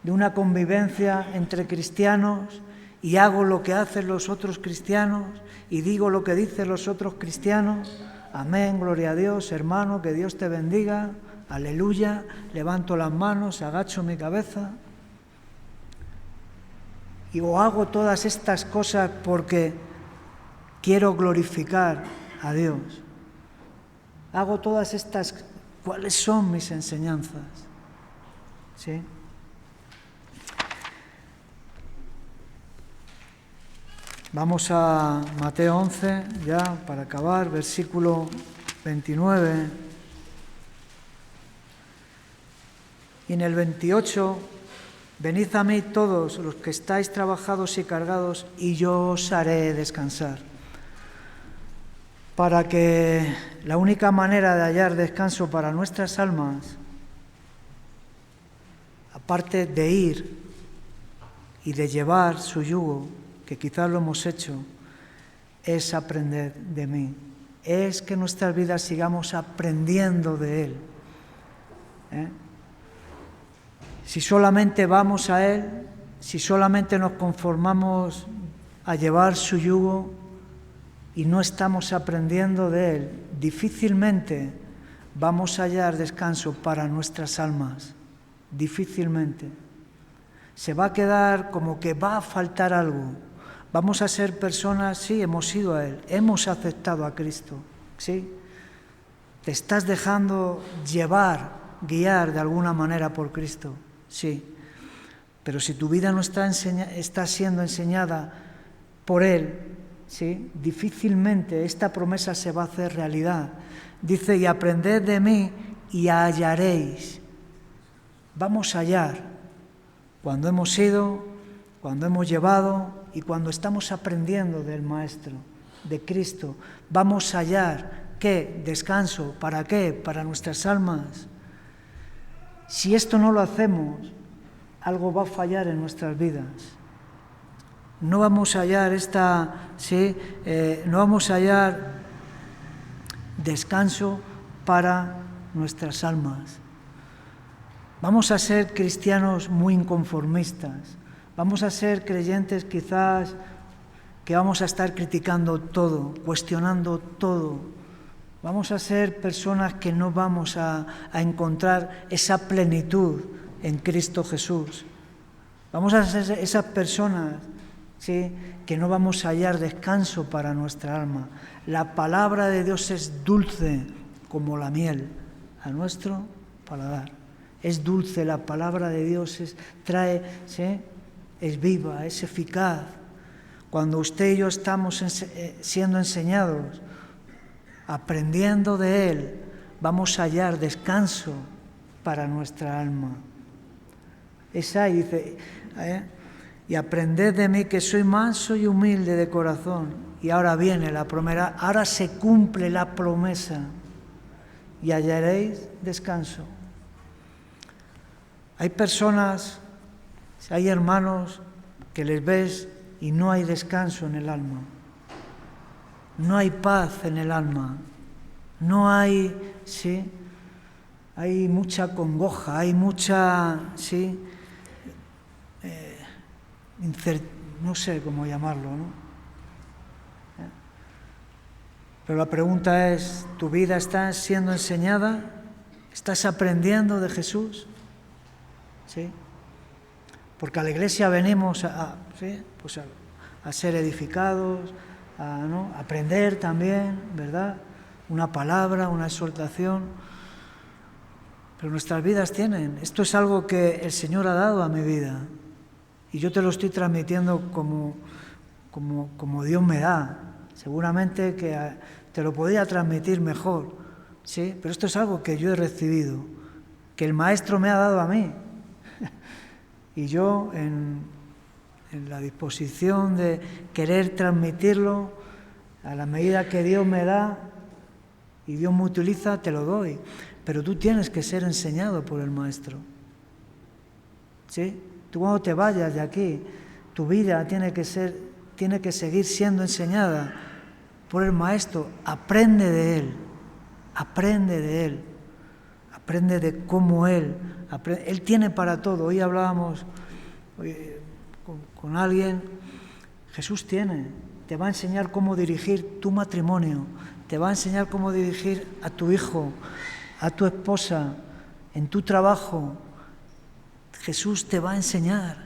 de una convivencia entre cristianos, y hago lo que hacen los otros cristianos y digo lo que dicen los otros cristianos. Amén, gloria a Dios, hermano, que Dios te bendiga, aleluya, levanto las manos, agacho mi cabeza. Y o hago todas estas cosas porque quiero glorificar a Dios. Hago todas estas, ¿cuáles son mis enseñanzas? ¿Sí? Vamos a Mateo 11, ya para acabar, versículo 29. Y en el 28, venid a mí todos los que estáis trabajados y cargados, y yo os haré descansar. Para que la única manera de hallar descanso para nuestras almas, aparte de ir y de llevar su yugo, que quizás lo hemos hecho, es aprender de mí. Es que en nuestras vidas sigamos aprendiendo de Él. Si solamente vamos a Él, si solamente nos conformamos a llevar su yugo y no estamos aprendiendo de Él, difícilmente vamos a hallar descanso para nuestras almas. Difícilmente. Se va a quedar como que va a faltar algo. Vamos a ser personas, sí, hemos ido a Él, hemos aceptado a Cristo, ¿sí? Te estás dejando llevar, guiar de alguna manera por Cristo, sí. Pero si tu vida no está siendo enseñada por Él, ¿sí? Difícilmente esta promesa se va a hacer realidad. Dice, y aprended de mí y hallaréis. Vamos a hallar cuando hemos ido, cuando hemos llevado y cuando estamos aprendiendo del Maestro, de Cristo. Vamos a hallar, ¿qué? Descanso. ¿Para qué? Para nuestras almas. Si esto no lo hacemos, algo va a fallar en nuestras vidas. No vamos a hallar no vamos a hallar descanso para nuestras almas. Vamos a ser cristianos muy inconformistas. Vamos a ser creyentes quizás que vamos a estar criticando todo, cuestionando todo. Vamos a ser personas que no vamos a encontrar esa plenitud en Cristo Jesús. Vamos a ser esas personas, ¿sí?, que no vamos a hallar descanso para nuestra alma. La palabra de Dios es dulce como la miel a nuestro paladar. Es dulce, la palabra de Dios es viva, es eficaz. Cuando usted y yo estamos siendo enseñados, aprendiendo de Él, vamos a hallar descanso para nuestra alma. Es ahí, dice, y aprended de mí que soy manso y humilde de corazón. Y ahora viene la promesa, ahora se cumple la promesa y hallaréis descanso. Hay personas, hay hermanos que les ves y no hay descanso en el alma. No hay paz en el alma. No hay, hay mucha congoja, hay mucha, no sé cómo llamarlo, ¿no? Pero la pregunta es, ¿tu vida está siendo enseñada? ¿Estás aprendiendo de Jesús? ¿Sí? Porque a la iglesia venimos a ser edificados, a aprender también, ¿verdad? Una palabra, una exhortación. Pero nuestras vidas tienen. Esto es algo que el Señor ha dado a mi vida. Y yo te lo estoy transmitiendo como Dios me da. Seguramente que te lo podría transmitir mejor, ¿sí? Pero esto es algo que yo he recibido, que el Maestro me ha dado a mí. Y yo, en la disposición de querer transmitirlo, a la medida que Dios me da y Dios me utiliza, te lo doy. Pero tú tienes que ser enseñado por el Maestro, ¿sí? Tú cuando te vayas de aquí, tu vida tiene que seguir siendo enseñada por el Maestro. Aprende de Él, aprende de Él, aprende de cómo Él tiene para todo. Hoy hablábamos con alguien, Jesús te va a enseñar cómo dirigir tu matrimonio, te va a enseñar cómo dirigir a tu hijo, a tu esposa, en tu trabajo. Jesús te va a enseñar,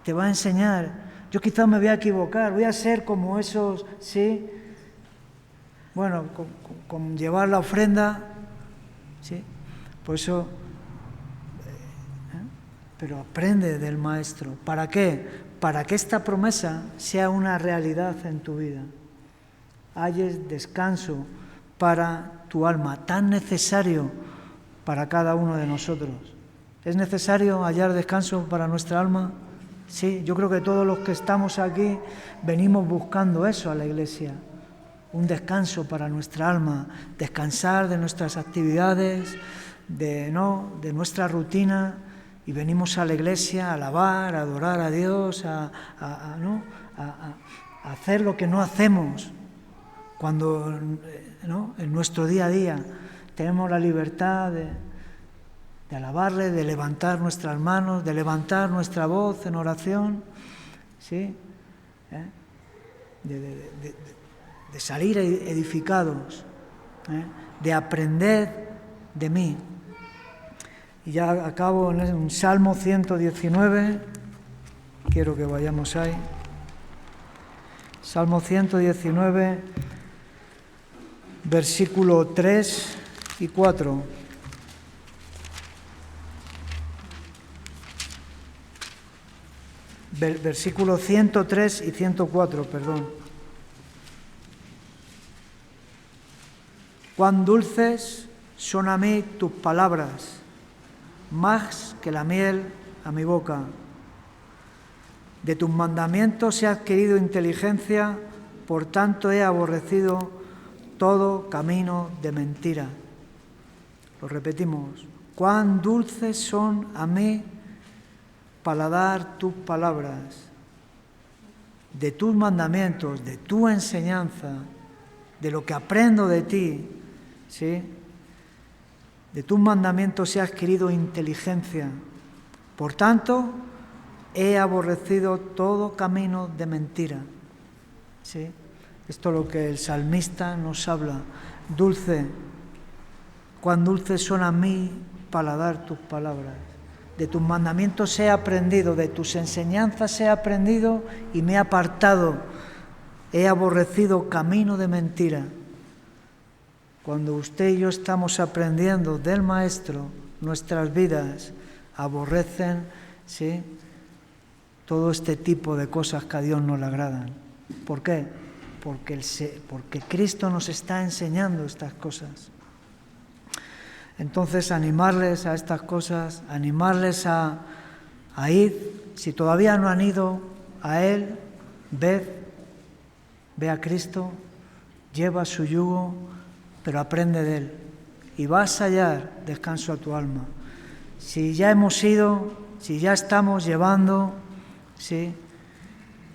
te va a enseñar. Yo quizás me voy a equivocar, voy a ser como esos, ¿sí? Bueno, con llevar la ofrenda, ¿sí? Por eso, pero aprende del Maestro. ¿Para qué? Para que esta promesa sea una realidad en tu vida. Halles descanso para tu alma, tan necesario para cada uno de nosotros. ¿Es necesario hallar descanso para nuestra alma? Sí, yo creo que todos los que estamos aquí venimos buscando eso a la iglesia. Un descanso para nuestra alma, descansar de nuestras actividades, de nuestra rutina, y venimos a la iglesia a alabar, a adorar a Dios, a hacer lo que no hacemos cuando en nuestro día a día tenemos la libertad de alabarle, de levantar nuestras manos, de levantar nuestra voz en oración, ¿sí? de salir edificados, de aprender de mí. Y ya acabo en un Salmo 119, quiero que vayamos ahí. Salmo 119, versículo 3 y 4. Versículo 103 y 104, perdón. Cuán dulces son a mí tus palabras, más que la miel a mi boca. De tus mandamientos he adquirido inteligencia, por tanto he aborrecido todo camino de mentira. Lo repetimos. Cuán dulces son a mí paladar tus palabras, de tus mandamientos, de tu enseñanza, de lo que aprendo de ti, ¿sí? De tus mandamientos he adquirido inteligencia. Por tanto, he aborrecido todo camino de mentira. ¿Sí? Esto es lo que el salmista nos habla. Dulce, cuán dulces son a mí paladar tus palabras. De tus mandamientos he aprendido, de tus enseñanzas he aprendido y me he apartado. He aborrecido camino de mentira. Cuando usted y yo estamos aprendiendo del Maestro, nuestras vidas aborrecen, ¿sí?, todo este tipo de cosas que a Dios no le agradan. ¿Por qué? Porque Cristo nos está enseñando estas cosas. Entonces, animarles a estas cosas, animarles a ir. Si todavía no han ido a Él, ve a Cristo, lleva su yugo, pero aprende de Él. Y vas a hallar descanso a tu alma. Si ya hemos ido, si ya estamos llevando, ¿sí?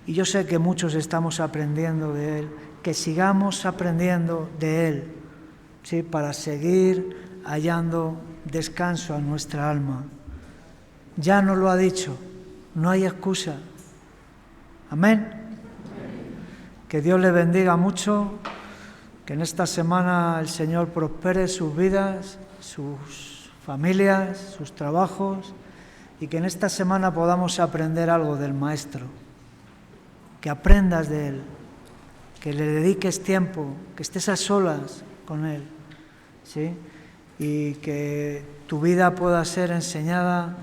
Y yo sé que muchos estamos aprendiendo de Él, que sigamos aprendiendo de Él, ¿sí?, para seguir hallando descanso a nuestra alma. Ya nos lo ha dicho, no hay excusa. Amén. Que Dios le bendiga mucho, que en esta semana el Señor prospere sus vidas, sus familias, sus trabajos, y que en esta semana podamos aprender algo del Maestro, que aprendas de Él, que le dediques tiempo, que estés a solas con Él, ¿sí?, y que tu vida pueda ser enseñada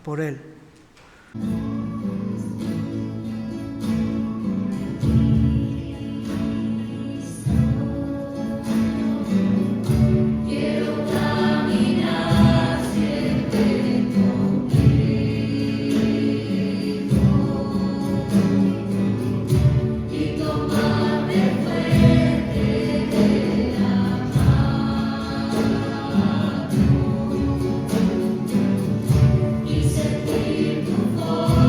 por Él. Sentir tu voz.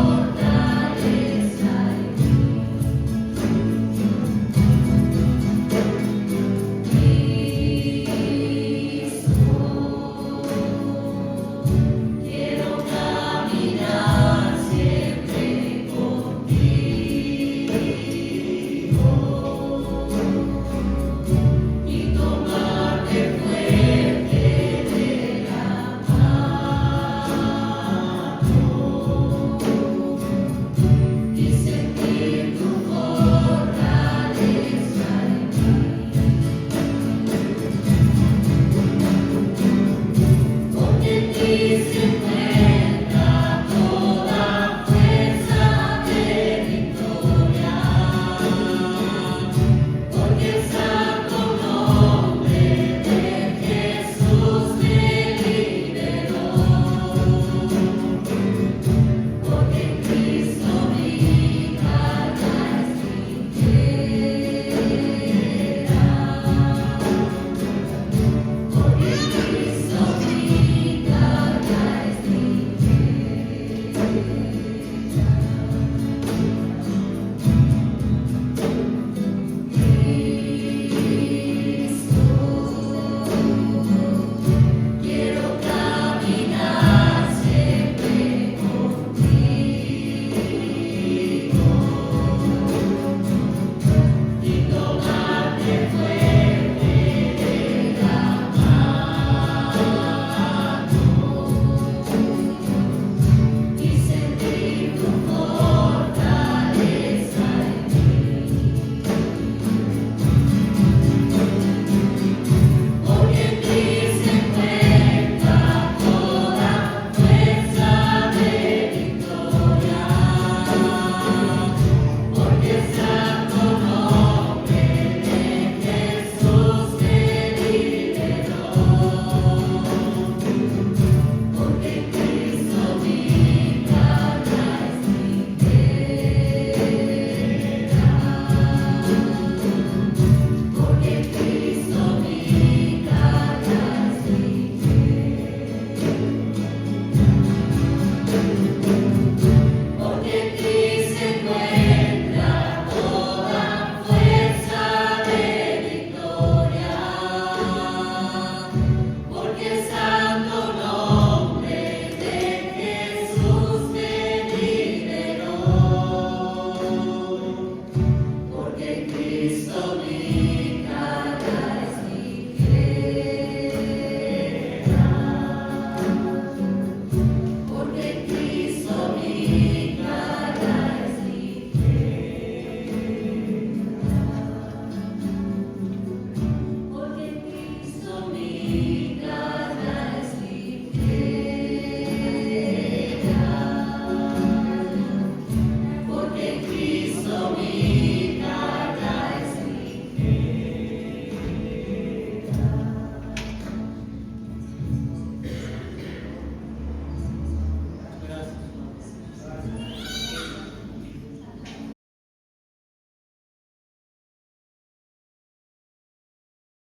Cristo mío.